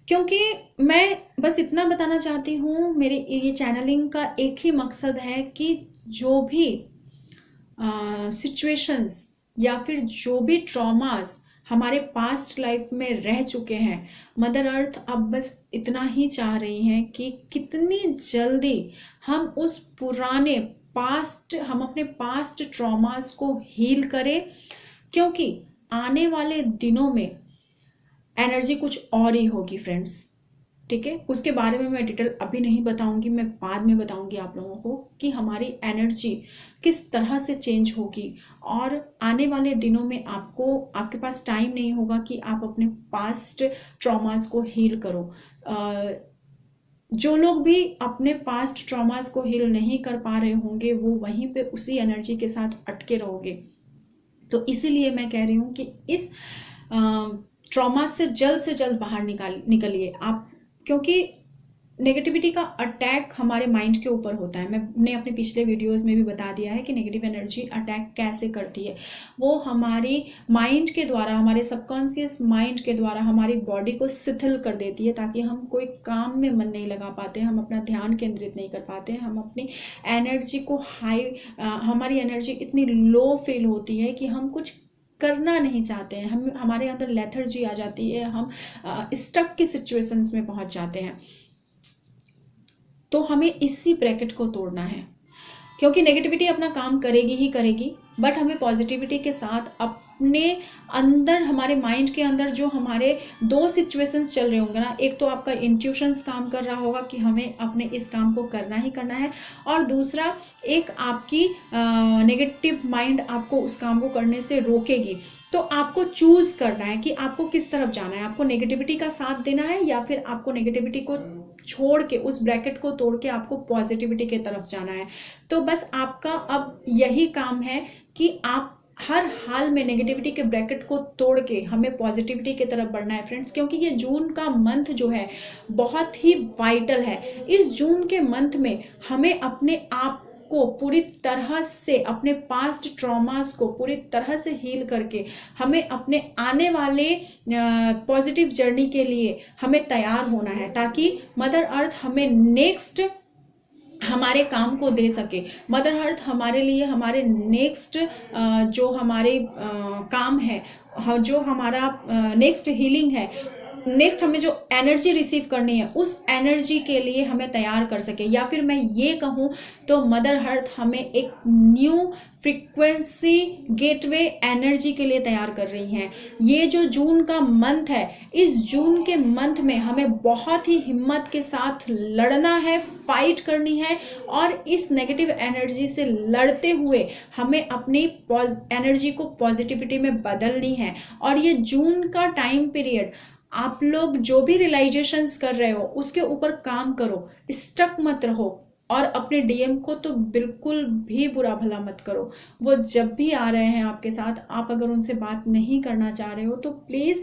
S1: क्योंकि मैं बस इतना बताना चाहती हूँ, मेरे ये चैनलिंग का एक ही मकसद है कि जो भी सिचुएशंस या फिर जो भी ट्रॉमास हमारे पास्ट लाइफ में रह चुके हैं, मदर अर्थ अब बस इतना ही चाह रही हैं कि कितनी जल्दी हम उस पुराने हम अपने पास्ट ट्रॉमास को हील करें, क्योंकि आने वाले दिनों में एनर्जी कुछ और ही होगी फ्रेंड्स, ठीक है। उसके बारे में मैं डिटेल अभी नहीं बताऊंगी, मैं बाद में बताऊंगी आप लोगों को कि हमारी एनर्जी किस तरह से चेंज होगी। और आने वाले दिनों में आपके पास टाइम नहीं होगा कि आप अपने पास्ट ट्रॉमास को हील करो। जो लोग भी अपने पास्ट ट्रॉमास को हील नहीं कर पा रहे होंगे वो वहीं पे उसी एनर्जी के साथ अटके रहोगे। तो इसीलिए मैं कह रही हूँ कि इस ट्रॉमा से जल्द बाहर निकलिए आप, क्योंकि नेगेटिविटी का अटैक हमारे माइंड के ऊपर होता है। मैंने अपने पिछले वीडियोस में भी बता दिया है कि नेगेटिव एनर्जी अटैक कैसे करती है। वो हमारी माइंड के द्वारा, हमारे सबकॉन्शियस माइंड के द्वारा हमारी बॉडी को शिथिल कर देती है, ताकि हम कोई काम में मन नहीं लगा पाते, हम अपना ध्यान केंद्रित नहीं कर पाते, हम अपनी एनर्जी को हमारी एनर्जी इतनी लो फील होती है कि हम कुछ करना नहीं चाहते हैं, हमारे अंदर लेथर्जी आ जाती है, हम स्टक की सिचुएशंस में पहुंच जाते हैं। तो हमें इसी ब्रैकेट को तोड़ना है, क्योंकि नेगेटिविटी अपना काम करेगी ही करेगी, बट हमें पॉजिटिविटी के साथ अपने अंदर, हमारे माइंड के अंदर जो हमारे दो सिचुएशंस चल रहे होंगे ना, एक तो आपका इंट्यूशंस काम कर रहा होगा कि हमें अपने इस काम को करना ही करना है, और दूसरा एक आपकी नेगेटिव माइंड आपको उस काम को करने से रोकेगी। तो आपको चूज करना है कि आपको किस तरफ जाना है, आपको नेगेटिविटी का साथ देना है या फिर आपको नेगेटिविटी को छोड़ के, उस ब्रैकेट को तोड़ के आपको पॉजिटिविटी की तरफ जाना है। तो बस आपका अब यही काम है कि आप हर हाल में नेगेटिविटी के ब्रैकेट को तोड़ के हमें पॉजिटिविटी की तरफ बढ़ना है फ्रेंड्स, क्योंकि ये जून का मंथ जो है बहुत ही वाइटल है। इस जून के मंथ में हमें अपने आप को पूरी तरह से, अपने पास्ट ट्रॉमास को पूरी तरह से हील करके हमें अपने आने वाले पॉजिटिव जर्नी के लिए हमें तैयार होना है, ताकि मदर अर्थ हमें नेक्स्ट हमारे काम को दे सके। मदर अर्थ हमारे लिए हमारे नेक्स्ट जो हमारे काम है, जो हमारा नेक्स्ट हीलिंग है, नेक्स्ट हमें जो एनर्जी रिसीव करनी है, उस एनर्जी के लिए हमें तैयार कर सके। या फिर मैं ये कहूँ तो मदर अर्थ हमें एक न्यू फ्रीक्वेंसी गेटवे एनर्जी के लिए तैयार कर रही हैं। ये जो जून का मंथ है, इस जून के मंथ में हमें बहुत ही हिम्मत के साथ लड़ना है, फाइट करनी है, और इस नेगेटिव एनर्जी से लड़ते हुए हमें अपनी एनर्जी को पॉजिटिविटी में बदलनी है। और ये जून का टाइम पीरियड, आप लोग जो भी रियलाइजेशंस कर रहे हो उसके ऊपर काम करो, स्टक मत रहो, और अपने डीएम को तो बिल्कुल भी बुरा भला मत करो। वो जब भी आ रहे हैं आपके साथ, आप अगर उनसे बात नहीं करना चाह रहे हो तो प्लीज़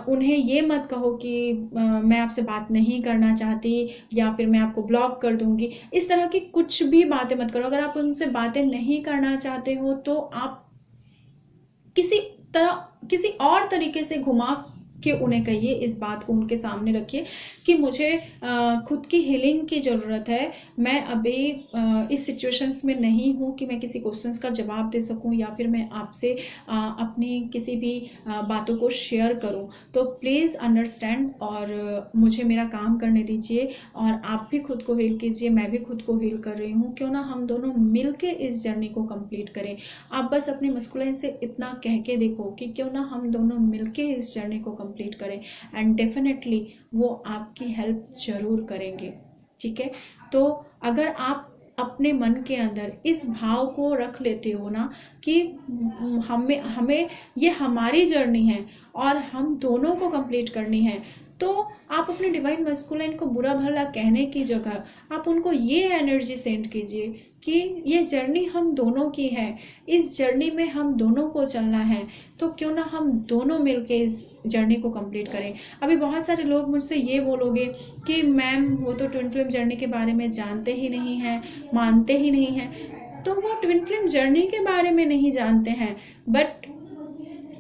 S1: उन्हें ये मत कहो कि मैं आपसे बात नहीं करना चाहती या फिर मैं आपको ब्लॉक कर दूंगी। इस तरह की कुछ भी बातें मत करो। अगर आप उनसे बातें नहीं करना चाहते हो तो आप किसी और तरीके से घुमा कि उन्हें कहिए, इस बात को उनके सामने रखिए कि मुझे खुद की हीलिंग की ज़रूरत है। मैं अभी इस सिचुएशंस में नहीं हूँ कि मैं किसी क्वेश्चंस का जवाब दे सकूँ या फिर मैं आपसे अपनी किसी भी बातों को शेयर करूँ। तो प्लीज़ अंडरस्टैंड और मुझे मेरा काम करने दीजिए, और आप भी खुद को हील कीजिए, मैं भी खुद को हील कर रही हूँ। क्यों ना हम दोनों मिल के इस जर्नी को कंप्लीट करें। आप बस अपने मस्कुलाइन से इतना कह के देखो कि क्यों ना हम दोनों मिल के इस जर्नी को कंप्लीट करें, एंड डेफिनेटली वो आपकी हेल्प जरूर करेंगे, ठीक है। तो अगर आप अपने मन के अंदर इस भाव को रख लेते हो ना कि हमें ये हमारी जर्नी है और हम दोनों को कंप्लीट करनी है, तो आप अपने डिवाइन मैस्कुलाइन को बुरा भला कहने की जगह आप उनको ये एनर्जी सेंड कीजिए कि ये जर्नी हम दोनों की है, इस जर्नी में हम दोनों को चलना है, तो क्यों ना हम दोनों मिलके इस जर्नी को कंप्लीट करें। अभी बहुत सारे लोग मुझसे ये बोलोगे कि मैम वो तो ट्विन फ्लेम जर्नी के बारे में जानते ही नहीं हैं, मानते ही नहीं हैं। तो वो ट्विन फ्लेम जर्नी के बारे में नहीं जानते हैं, बट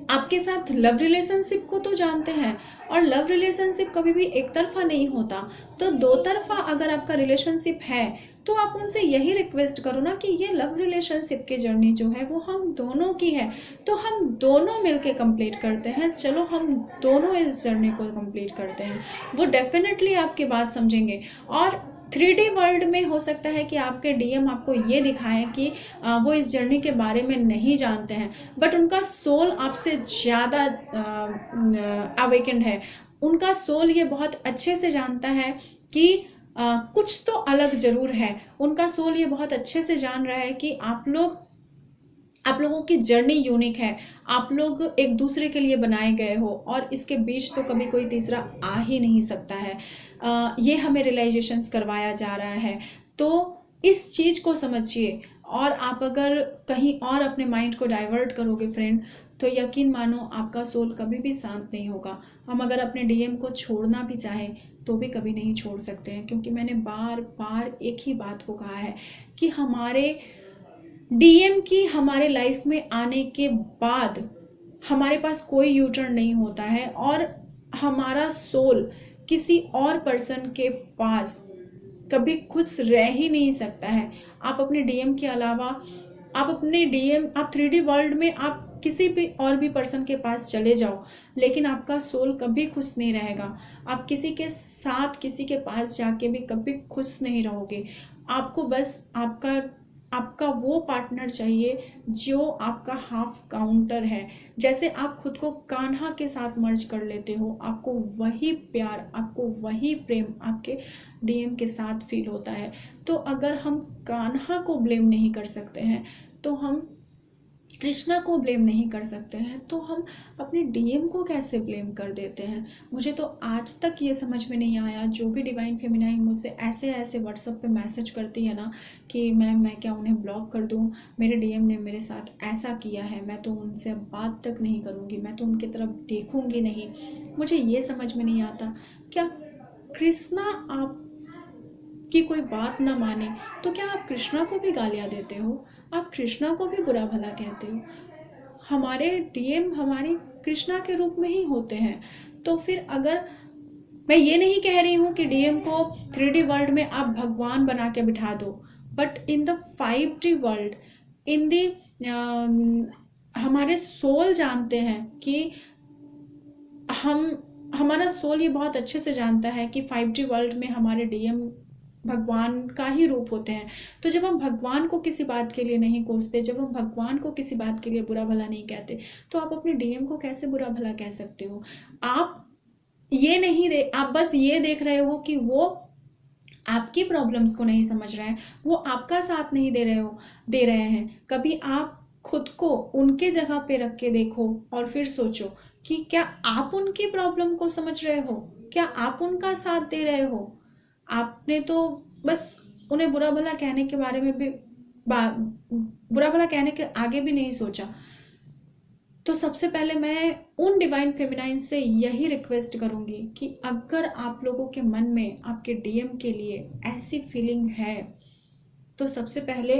S1: आपके साथ लव रिलेशनशिप को तो जानते हैं, और लव रिलेशनशिप कभी भी एक तरफा नहीं होता। तो दो तरफा अगर आपका रिलेशनशिप है तो आप उनसे यही रिक्वेस्ट करो ना कि ये लव रिलेशनशिप की जर्नी जो है वो हम दोनों की है, तो हम दोनों मिलके कंप्लीट करते हैं। चलो हम दोनों इस जर्नी को कंप्लीट करते हैं। वो डेफिनेटली आपकी बात समझेंगे। और 3D वर्ल्ड में हो सकता है कि आपके डीएम आपको ये दिखाएं कि वो इस जर्नी के बारे में नहीं जानते हैं, बट उनका सोल आपसे ज़्यादा अवेकेंड है। उनका सोल ये बहुत अच्छे से जानता है कि कुछ तो अलग जरूर है। उनका सोल ये बहुत अच्छे से जान रहा है कि आप लोगों की जर्नी यूनिक है, आप लोग एक दूसरे के लिए बनाए गए हो और इसके बीच तो कभी कोई तीसरा आ ही नहीं सकता है। ये हमें रियलाइजेशंस करवाया जा रहा है। तो इस चीज़ को समझिए, और आप अगर कहीं और अपने माइंड को डाइवर्ट करोगे फ्रेंड, तो यकीन मानो आपका सोल कभी भी शांत नहीं होगा। हम अगर अपने डीएम को छोड़ना भी चाहें तो भी कभी नहीं छोड़ सकते हैं, क्योंकि मैंने बार बार एक ही बात को कहा है कि हमारे डीएम की हमारे लाइफ में आने के बाद हमारे पास कोई यू टर्न नहीं होता है, और हमारा सोल किसी और पर्सन के पास कभी खुश रह ही नहीं सकता है। आप अपने डीएम के अलावा आप 3D वर्ल्ड में आप किसी भी और भी पर्सन के पास चले जाओ, लेकिन आपका सोल कभी खुश नहीं रहेगा। आप किसी के साथ किसी के पास जाके भी कभी खुश नहीं रहोगे। आपको बस आपका वो पार्टनर चाहिए जो आपका हाफ काउंटर है। जैसे आप खुद को कान्हा के साथ मर्ज कर लेते हो, आपको वही प्यार, आपको वही प्रेम आपके डीएम के साथ फील होता है। तो अगर हम कान्हा को ब्लेम नहीं कर सकते हैं, तो हम कृष्णा को ब्लेम नहीं कर सकते हैं, तो हम अपने डीएम को कैसे ब्लेम कर देते हैं। मुझे तो आज तक ये समझ में नहीं आया। जो भी डिवाइन फेमिनाइन मुझसे ऐसे ऐसे व्हाट्सएप पे मैसेज करती है ना कि मैम मैं क्या उन्हें ब्लॉक कर दूं, मेरे डीएम ने मेरे साथ ऐसा किया है, मैं तो उनसे अब बात तक नहीं करूँगी, मैं तो उनकी तरफ देखूँगी नहीं। मुझे ये समझ में नहीं आता, क्या कृष्णा आप की कोई बात ना माने तो क्या आप कृष्णा को भी गालियाँ देते हो, आप कृष्णा को भी बुरा भला कहते हो। हमारे डीएम हमारी कृष्णा के रूप में ही होते हैं। तो फिर अगर मैं ये नहीं कह रही हूँ कि डीएम को 3D वर्ल्ड में आप भगवान बना के बिठा दो, but in the 5D world, in the हमारे सोल जानते हैं कि हमारा सोल ये बहुत अच्छे से जानता है कि 5D वर्ल्ड में हमारे डीएम भगवान का ही रूप होते हैं। तो जब हम भगवान को किसी बात के लिए नहीं कोसते, जब हम भगवान को किसी बात के लिए बुरा भला नहीं कहते, तो आप अपने डीएम को कैसे बुरा भला कह सकते हो। आप बस ये देख रहे हो कि वो आपकी प्रॉब्लम्स को नहीं समझ रहे हैं, वो आपका साथ नहीं दे रहे हैं। कभी आप खुद को उनके जगह पे रख के देखो और फिर सोचो कि क्या आप उनकी प्रॉब्लम को समझ रहे हो, क्या आप उनका साथ दे रहे हो। आपने तो बस उन्हें बुरा भला कहने के बारे में भी बुरा भला कहने के आगे भी नहीं सोचा। तो सबसे पहले मैं उन डिवाइन फेमिनाइन से यही रिक्वेस्ट करूंगी कि अगर आप लोगों के मन में आपके डीएम के लिए ऐसी फीलिंग है, तो सबसे पहले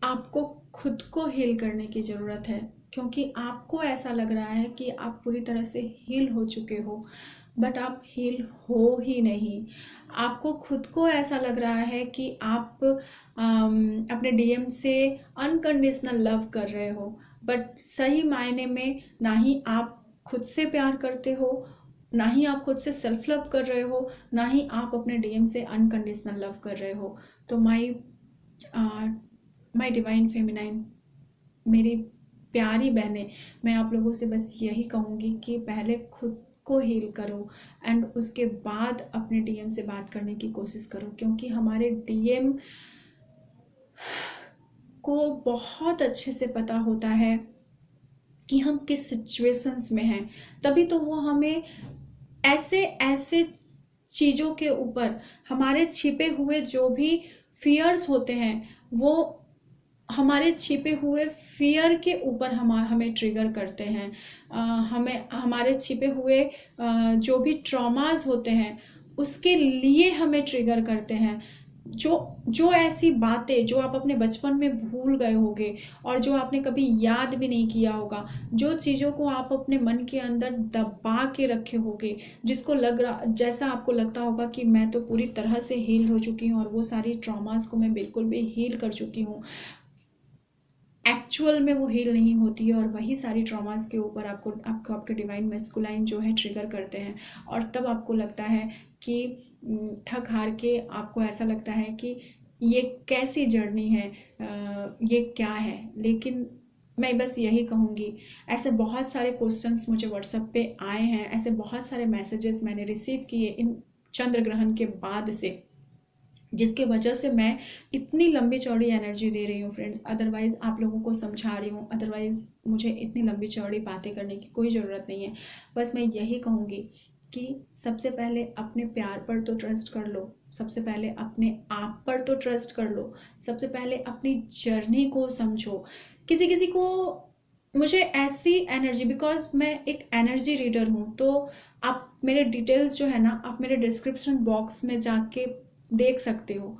S1: आपको खुद को हील करने की ज़रूरत है, क्योंकि आपको ऐसा लग रहा है कि आप पूरी तरह से हील हो चुके हो, बट आप हील हो ही नहीं। आपको खुद को ऐसा लग रहा है कि आप अपने डीएम से अनकंडीशनल लव कर रहे हो, बट सही मायने में ना ही आप खुद से प्यार करते हो, ना ही आप खुद से सेल्फ लव कर रहे हो, ना ही आप अपने डीएम से अनकंडीशनल लव कर रहे हो। तो माई डिवाइन फेमिनाइन, मेरी प्यारी बहनें, मैं आप लोगों से बस यही कहूँगी कि पहले खुद को हील करो एंड उसके बाद अपने डीएम से बात करने की कोशिश करो, क्योंकि हमारे डीएम को बहुत अच्छे से पता होता है कि हम किस सिचुएशंस में हैं। तभी तो वो हमें ऐसे ऐसे चीज़ों के ऊपर, हमारे छिपे हुए जो भी फियर्स होते हैं, वो हमारे छिपे हुए फियर के ऊपर हमें ट्रिगर करते हैं। हमें हमारे छिपे हुए जो भी ट्रॉमास होते हैं उसके लिए हमें ट्रिगर करते हैं। जो ऐसी बातें जो आप अपने बचपन में भूल गए होगे और जो आपने कभी याद भी नहीं किया होगा, जो चीज़ों को आप अपने मन के अंदर दबा के रखे होगे, जैसा आपको लगता होगा कि मैं तो पूरी तरह से हील हो चुकी हूँ और वो सारी ट्रॉमास को मैं बिल्कुल भी हील कर चुकी हूँ, एक्चुअल में वो हील नहीं होती है, और वही सारी ट्रॉमास के ऊपर आपके डिवाइन मैस्कुलाइन जो है ट्रिगर करते हैं, और तब आपको लगता है कि थक हार के आपको ऐसा लगता है कि ये कैसी जर्नी है, ये क्या है। लेकिन मैं बस यही कहूँगी, ऐसे बहुत सारे क्वेश्चंस मुझे व्हाट्सएप पे आए हैं, ऐसे बहुत सारे मैसेजेस मैंने रिसीव किए इन चंद्र ग्रहण के बाद से, जिसके वजह से मैं इतनी लंबी चौड़ी एनर्जी दे रही हूँ फ्रेंड्स। अदरवाइज़ आप लोगों को समझा रही हूँ, अदरवाइज़ मुझे इतनी लंबी चौड़ी बातें करने की कोई ज़रूरत नहीं है। बस मैं यही कहूँगी कि सबसे पहले अपने प्यार पर तो ट्रस्ट कर लो, सबसे पहले अपने आप पर तो ट्रस्ट कर लो, सबसे पहले अपनी जर्नी को समझो। किसी किसी को मुझे ऐसी एनर्जी, बिकॉज मैं एक एनर्जी रीडर हूँ, तो आप मेरे डिटेल्स जो है ना, आप मेरे डिस्क्रिप्शन बॉक्स में जाके देख सकते हो,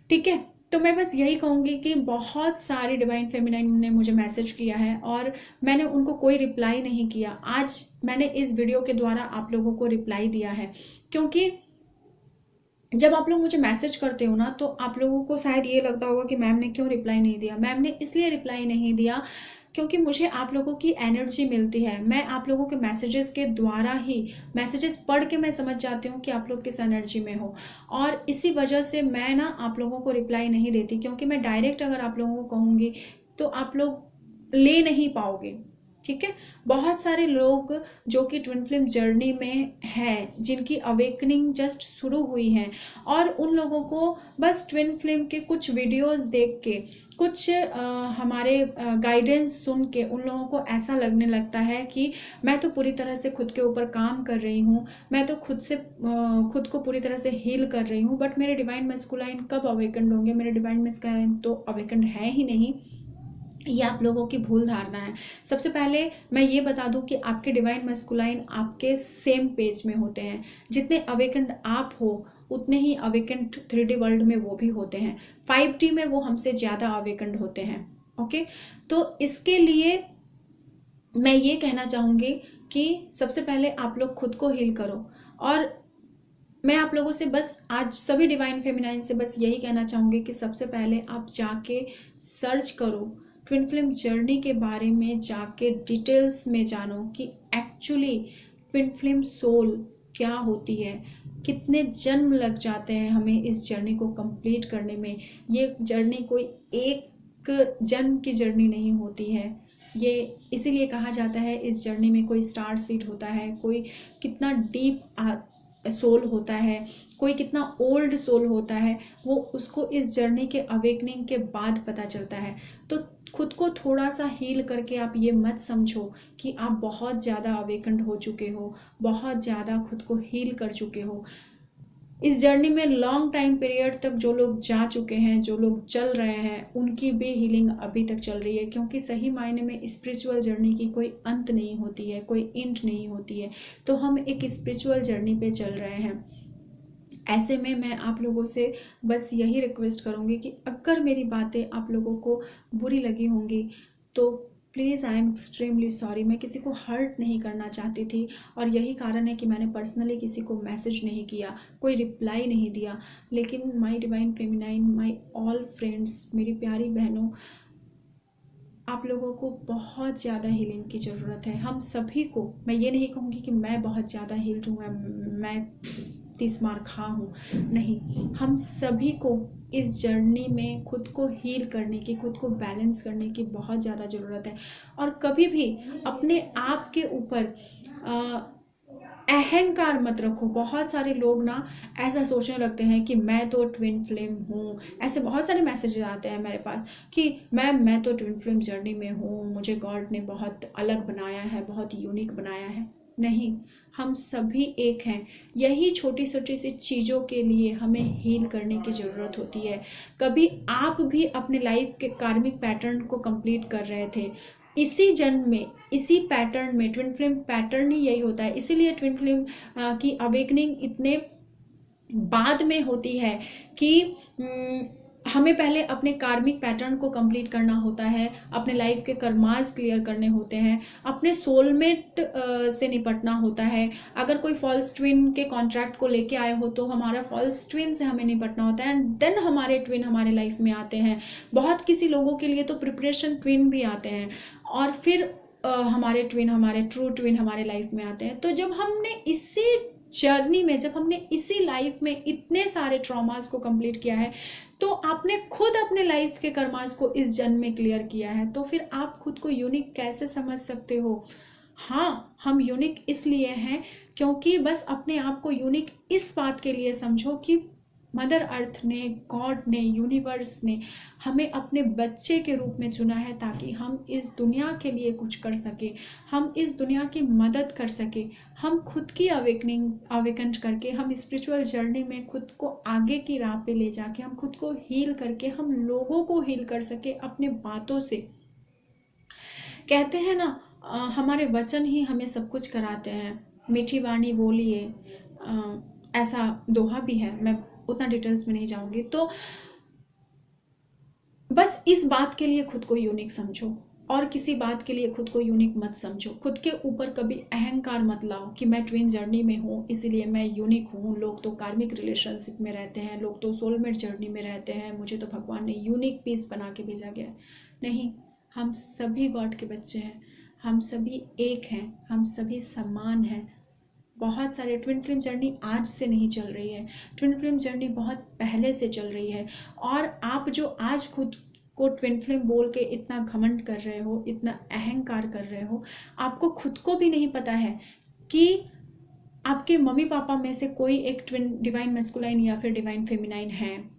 S1: ठीक है। तो मैं बस यही कहूँगी कि बहुत सारी डिवाइन फेमिनाइन ने मुझे मैसेज किया है और मैंने उनको कोई रिप्लाई नहीं किया। आज मैंने इस वीडियो के द्वारा आप लोगों को रिप्लाई दिया है, क्योंकि जब आप लोग मुझे मैसेज करते हो ना, तो आप लोगों को शायद ये लगता होगा कि मैम ने क्यों रिप्लाई नहीं दिया। मैम ने इसलिए रिप्लाई नहीं दिया क्योंकि मुझे आप लोगों की एनर्जी मिलती है। मैं आप लोगों के मैसेजेस के द्वारा ही, मैसेजेस पढ़ के मैं समझ जाती हूँ कि आप लोग किस एनर्जी में हो, और इसी वजह से मैं ना आप लोगों को रिप्लाई नहीं देती, क्योंकि मैं डायरेक्ट अगर आप लोगों को कहूँगी तो आप लोग ले नहीं पाओगे, ठीक है। बहुत सारे लोग जो कि ट्विन फ्लेम जर्नी में हैं, जिनकी अवेकनिंग जस्ट शुरू हुई है, और उन लोगों को बस ट्विन फ्लेम के कुछ वीडियोस देख के, कुछ हमारे गाइडेंस सुन के उन लोगों को ऐसा लगने लगता है कि मैं तो पूरी तरह से खुद के ऊपर काम कर रही हूँ, मैं तो खुद को पूरी तरह से हील कर रही हूँ, बट मेरे डिवाइन मैस्कुलाइन कब अवेकन्ड होंगे। मेरे डिवाइन मैस्कुलाइन तो अवेकन्ड है ही नहीं, ये आप लोगों की भूल धारणा है। सबसे पहले मैं ये बता दूं कि आपके डिवाइन मैस्कुलाइन आपके सेम पेज में होते हैं। जितने अवेकन्ड आप हो उतने ही अवेकन्ड 3D वर्ल्ड में वो भी होते हैं। 5D में वो हमसे ज़्यादा अवेकन्ड होते हैं, ओके। तो इसके लिए मैं ये कहना चाहूँगी कि सबसे पहले आप लोग खुद को हील करो, और मैं आप लोगों से बस आज सभी डिवाइन फेमिनाइन से बस यही कहना चाहूँगी कि सबसे पहले आप जाके सर्च करो, ट्विन फ्लेम जर्नी के बारे में जाके डिटेल्स में जानो कि एक्चुअली ट्विन फ्लेम सोल क्या होती है, कितने जन्म लग जाते हैं हमें इस जर्नी को कंप्लीट करने में। ये जर्नी कोई एक जन्म की जर्नी नहीं होती है, ये इसीलिए कहा जाता है इस जर्नी में कोई स्टार सीड होता है, कोई कितना डीप सोल होता है, कोई कितना ओल्ड सोल होता है, वो उसको इस जर्नी के अवेकनिंग के बाद पता चलता है। तो खुद को थोड़ा सा हील करके आप ये मत समझो कि आप बहुत ज़्यादा अवेकन्ड हो चुके हो, बहुत ज़्यादा खुद को हील कर चुके हो। इस जर्नी में लॉन्ग टाइम पीरियड तक जो लोग जा चुके हैं, जो लोग चल रहे हैं, उनकी भी हीलिंग अभी तक चल रही है, क्योंकि सही मायने में स्पिरिचुअल जर्नी की कोई अंत नहीं होती है, कोई एंड नहीं होती है। तो हम एक स्पिरिचुअल जर्नी पे चल रहे हैं। ऐसे में मैं आप लोगों से बस यही रिक्वेस्ट करूँगी कि अगर मेरी बातें आप लोगों को बुरी लगी होंगी तो please I am extremely sorry. मैं किसी को हर्ट नहीं करना चाहती थी, और यही कारण है कि मैंने पर्सनली किसी को मैसेज नहीं किया, कोई रिप्लाई नहीं दिया। लेकिन my divine feminine, my all friends, मेरी प्यारी बहनों, आप लोगों को बहुत ज़्यादा हीलिंग की ज़रूरत है। हम सभी को, मैं ये नहीं कहूँगी कि मैं बहुत ज़्यादा हील्ड हूँ, मैं 30 मार खा हूँ, नहीं। हम सभी को इस जर्नी में खुद को हील करने की, खुद को बैलेंस करने की बहुत ज़्यादा ज़रूरत है। और कभी भी अपने आप के ऊपर अहंकार मत रखो। बहुत सारे लोग ना ऐसा सोचने लगते हैं कि मैं तो ट्विन फ्लेम हूँ। ऐसे बहुत सारे मैसेजेस आते हैं मेरे पास कि मैं तो ट्विन फ्लेम जर्नी में हूँ, मुझे गॉड ने बहुत अलग बनाया है, बहुत यूनिक बनाया है। नहीं, हम सभी एक हैं। यही छोटी छोटी सी चीज़ों के लिए हमें हील करने की ज़रूरत होती है। कभी आप भी अपने लाइफ के कार्मिक पैटर्न को कंप्लीट कर रहे थे, इसी जन्म में, इसी पैटर्न में। ट्विन फ्लेम पैटर्न ही यही होता है, इसीलिए ट्विन फ्लेम की अवेकनिंग इतने बाद में होती है कि हमें पहले अपने कार्मिक पैटर्न को कंप्लीट करना होता है, अपने लाइफ के कर्मास क्लियर करने होते हैं, अपने सोलमेट से निपटना होता है। अगर कोई फॉल्स ट्विन के कॉन्ट्रैक्ट को लेके आए हो तो हमारा फॉल्स ट्विन से हमें निपटना होता है, एंड देन हमारे ट्विन हमारे लाइफ में आते हैं। बहुत किसी लोगों के लिए तो प्रिपरेशन ट्विन भी आते हैं, और फिर हमारे ट्विन, हमारे ट्रू ट्विन हमारे लाइफ में आते हैं। तो जब हमने इसी जर्नी में, जब हमने इसी लाइफ में इतने सारे ट्रॉमास को कंप्लीट किया है, तो आपने खुद अपने लाइफ के कर्मास को इस जन्म में क्लियर किया है, तो फिर आप खुद को यूनिक कैसे समझ सकते हो? हाँ, हम यूनिक इसलिए हैं क्योंकि बस अपने आप को यूनिक इस बात के लिए समझो कि मदर अर्थ ने, गॉड ने, यूनिवर्स ने हमें अपने बच्चे के रूप में चुना है, ताकि हम इस दुनिया के लिए कुछ कर सके, हम इस दुनिया की मदद कर सके, हम खुद की अवेकन करके, हम स्पिरिचुअल जर्नी में खुद को आगे की राह पे ले जाके, हम खुद को हील करके, हम लोगों को हील कर सके अपने बातों से। कहते हैं ना, हमारे वचन ही हमें सब कुछ कराते हैं, मीठी वाणी बोलिए, ऐसा दोहा भी है, मैं उतना डिटेल्स में नहीं जाऊंगी। तो बस इस बात के लिए खुद को यूनिक समझो, और किसी बात के लिए खुद को यूनिक मत समझो। खुद के ऊपर कभी अहंकार मत लाओ कि मैं ट्विन जर्नी में हूँ इसलिए मैं यूनिक हूँ, लोग तो कार्मिक रिलेशनशिप में रहते हैं, लोग तो सोलमेट जर्नी में रहते हैं, मुझे तो भगवान ने यूनिक पीस बना के भेजा गया है। नहीं, हम सभी गॉड के बच्चे हैं, हम सभी एक हैं, हम सभी समान हैं। बहुत सारे ट्विन फ्लेम जर्नी आज से नहीं चल रही है, ट्विन फ्लेम जर्नी बहुत पहले से चल रही है। और आप जो आज खुद को ट्विन फ्लेम बोल के इतना घमंड कर रहे हो, इतना अहंकार कर रहे हो, आपको खुद को भी नहीं पता है कि आपके मम्मी पापा में से कोई एक ट्विन डिवाइन मैस्कुलाइन या फिर डिवाइन फेमिनाइन है।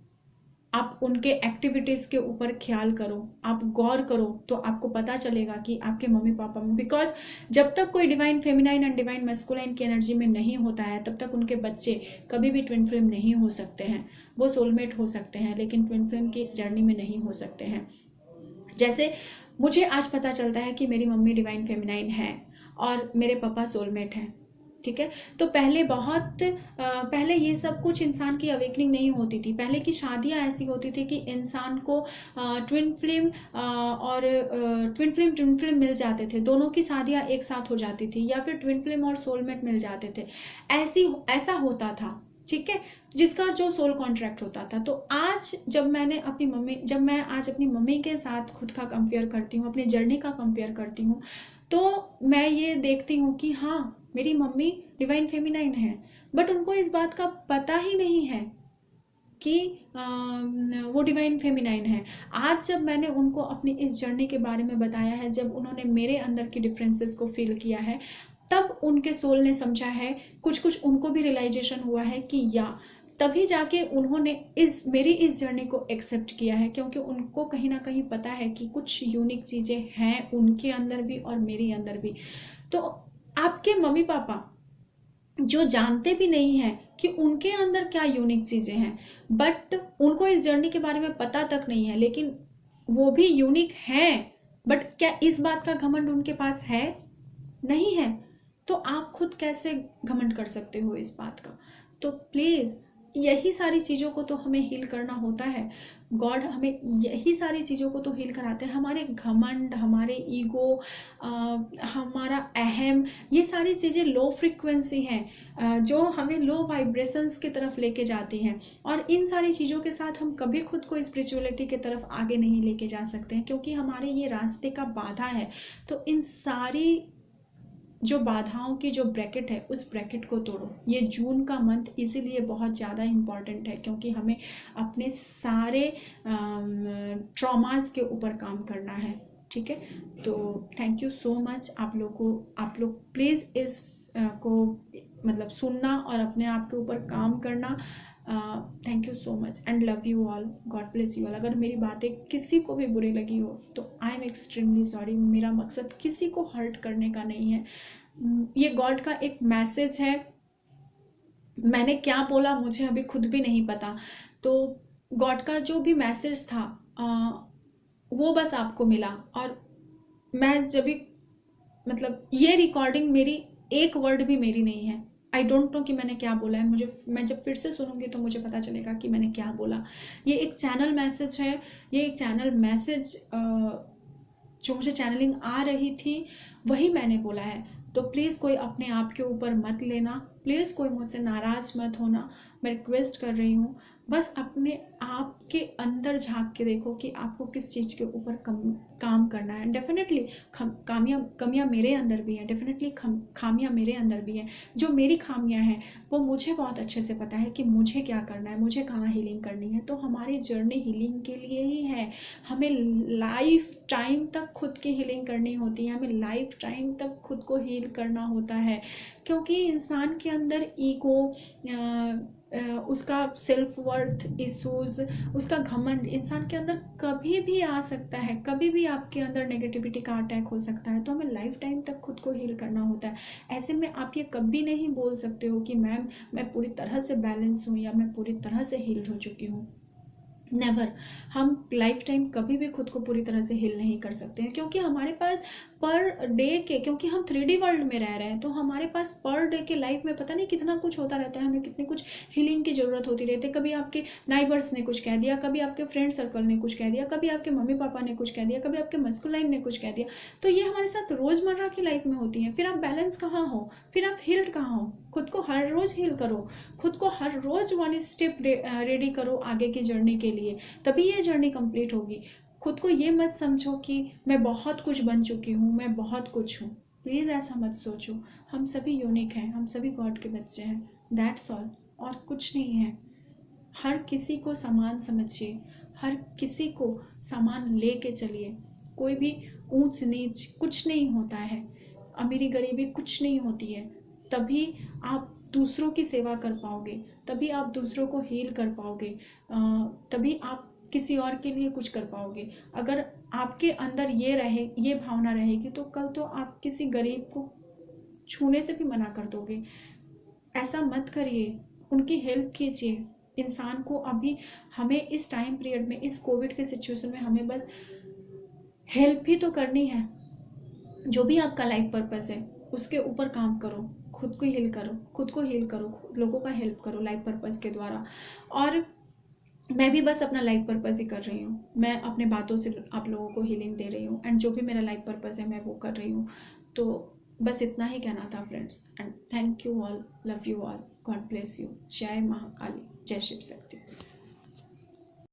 S1: आप उनके एक्टिविटीज़ के ऊपर ख्याल करो, आप गौर करो, तो आपको पता चलेगा कि आपके मम्मी पापा में, बिकॉज जब तक कोई divine feminine and divine masculine की एनर्जी में नहीं होता है, तब तक उनके बच्चे कभी भी ट्विन फ्लेम नहीं हो सकते हैं। वो सोलमेट हो सकते हैं लेकिन ट्विन फ्लेम की जर्नी में नहीं हो सकते हैं। जैसे मुझे आज पता चलता है कि मेरी मम्मी डिवाइन फेमिनाइन है और मेरे पापा सोलमेट हैं, ठीक है। तो पहले पहले ये सब कुछ इंसान की अवेकनिंग नहीं होती थी। पहले की शादियां ऐसी होती थी कि इंसान को ट्विन फ्लेम और ट्विन फ्लेम मिल जाते थे, दोनों की शादियां एक साथ हो जाती थी, या फिर ट्विन फ्लेम और सोलमेट मिल जाते थे, ऐसा होता था, ठीक है, जिसका जो सोल कॉन्ट्रैक्ट होता था। तो आज जब मैं आज अपनी मम्मी के साथ खुद का कंपेयर करती हूँ, अपनी जर्नी का कंपेयर करती हूँ, तो मैं ये देखती हूँ कि हाँ, मेरी मम्मी डिवाइन फेमिनाइन है, बट उनको इस बात का पता ही नहीं है कि वो डिवाइन फेमिनाइन है। आज जब मैंने उनको अपनी इस जर्नी के बारे में बताया है, जब उन्होंने मेरे अंदर की डिफरेंसेस को फील किया है, तब उनके सोल ने समझा है, कुछ उनको भी रियलाइजेशन हुआ है कि तभी जाके उन्होंने मेरी इस जर्नी को एक्सेप्ट किया है, क्योंकि उनको कहीं ना कहीं पता है कि कुछ यूनिक चीज़ें हैं उनके अंदर भी और मेरे अंदर भी। तो आपके मम्मी पापा जो जानते भी नहीं है कि उनके अंदर क्या यूनिक चीज़ें हैं, बट उनको इस जर्नी के बारे में पता तक नहीं है, लेकिन वो भी यूनिक हैं, बट क्या इस बात का घमंड उनके पास है? नहीं है। तो आप खुद कैसे घमंड कर सकते हो इस बात का? तो प्लीज़, यही सारी चीज़ों को तो हमें हील करना होता है। गॉड हमें यही सारी चीज़ों को तो हील कराते हैं, हमारे घमंड, हमारे ईगो, हमारा अहम, ये सारी चीज़ें लो फ्रिक्वेंसी हैं जो हमें लो वाइब्रेशंस की तरफ लेके जाती हैं, और इन सारी चीज़ों के साथ हम कभी खुद को स्पिरिचुअलिटी की तरफ आगे नहीं लेके जा सकते हैं, क्योंकि हमारे ये रास्ते का बाधा है। तो इन सारी जो बाधाओं की जो ब्रैकेट है, उस ब्रैकेट को तोड़ो। ये जून का मंथ इसीलिए बहुत ज़्यादा इम्पॉर्टेंट है, क्योंकि हमें अपने सारे ट्रॉमास के ऊपर काम करना है, ठीक है। तो थैंक यू सो मच आप लोग प्लीज़ इस को मतलब सुनना और अपने आप के ऊपर काम करना। Thank you so much and love you all, God bless you all. अगर मेरी बातें किसी को भी बुरी लगी हो तो आई एम एक्सट्रीमली सॉरी। मेरा मकसद किसी को हर्ट करने का नहीं है, ये गॉड का एक मैसेज है। मैंने क्या बोला मुझे अभी खुद भी नहीं पता, तो गॉड का जो भी मैसेज था वो बस आपको मिला। और मैं जब भी मतलब ये रिकॉर्डिंग मेरी एक वर्ड भी मेरी नहीं है, आई डोंट नो कि मैंने क्या बोला है, मैं जब फिर से सुनूंगी तो मुझे पता चलेगा कि मैंने क्या बोला। ये एक चैनल मैसेज है, ये एक चैनल मैसेज जो मुझे चैनलिंग आ रही थी वही मैंने बोला है। तो प्लीज़ कोई अपने आप के ऊपर मत लेना, प्लीज़ कोई मुझसे नाराज़ मत होना, मैं रिक्वेस्ट कर रही हूँ। बस अपने आप के अंदर झांक के देखो कि आपको किस चीज़ के ऊपर काम करना है। डेफिनेटली कमियाँ मेरे अंदर भी हैं, डेफिनेटली खामियाँ मेरे अंदर भी हैं। जो मेरी खामियाँ हैं वो मुझे बहुत अच्छे से पता है कि मुझे क्या करना है, मुझे कहाँ हीलिंग करनी है। तो हमारी जर्नी हीलिंग के लिए ही है। हमें लाइफ टाइम तक खुद की हीलिंग करनी होती है, हमें लाइफ टाइम तक खुद को हील करना होता है। क्योंकि इंसान के अंदर ईगो, उसका सेल्फ वर्थ इश्यूज, उसका घमंड इंसान के अंदर कभी भी आ सकता है, कभी भी आपके अंदर नेगेटिविटी का अटैक हो सकता है। तो हमें लाइफ टाइम तक खुद को हील करना होता है। ऐसे में आप ये कभी नहीं बोल सकते हो कि मैम मैं पूरी तरह से बैलेंस हूँ या मैं पूरी तरह से हील्ड हो चुकी हूँ। नेवर। हम लाइफ टाइम कभी भी खुद को पूरी तरह से हील नहीं कर सकते हैं, क्योंकि हमारे पास पर डे के, क्योंकि हम 3D वर्ल्ड में रह रहे हैं, तो हमारे पास पर डे के लाइफ में पता नहीं कितना कुछ होता रहता है, हमें कितनी कुछ हीलिंग की ज़रूरत होती रहती है। कभी आपके नाइबर्स ने कुछ कह दिया, कभी आपके फ्रेंड सर्कल ने कुछ कह दिया, कभी आपके मम्मी पापा ने कुछ कह दिया, कभी आपके मस्कुलाइन ने कुछ कह दिया। तो ये हमारे साथ रोज़मर्रा की लाइफ में होती है। फिर आप बैलेंस कहाँ हो, फिर आप हील्ड कहाँ हो। खुद को हर रोज़ हील करो, खुद को हर रोज़ 1 स्टेप रेडी करो आगे की जर्नी के लिए, तभी ये जर्नी कंप्लीट होगी। खुद को ये मत समझो कि मैं बहुत कुछ बन चुकी हूँ, मैं बहुत कुछ हूँ। प्लीज़ ऐसा मत सोचो। हम सभी यूनिक हैं, हम सभी गॉड के बच्चे हैं, दैट्स ऑल, और कुछ नहीं है। हर किसी को समान समझिए, हर किसी को समान लेके चलिए। कोई भी ऊंच नीच कुछ नहीं होता है, अमीरी गरीबी कुछ नहीं होती है। तभी आप दूसरों की सेवा कर पाओगे, तभी आप दूसरों को हील कर पाओगे, तभी आप किसी और के लिए कुछ कर पाओगे। अगर आपके अंदर ये भावना रहेगी तो कल तो आप किसी गरीब को छूने से भी मना कर दोगे। ऐसा मत करिए, उनकी हेल्प कीजिए। इंसान को अभी, हमें इस टाइम पीरियड में, इस कोविड के सिचुएशन में हमें बस हेल्प ही तो करनी है। जो भी आपका लाइफ पर्पस है उसके ऊपर काम करो, खुद को हील करो, खुद को हील करो, लोगों का हेल्प करो लाइफ पर्पस के द्वारा। और मैं भी बस अपना लाइफ पर्पस ही कर रही हूँ, मैं अपने बातों से आप लोगों को हीलिंग दे रही हूँ, एंड जो भी मेरा लाइफ पर्पस है मैं वो कर रही हूँ। तो बस इतना ही कहना था friends, and thank you all, love you all, God bless you. जय महाकाली, जय शिव शक्ति।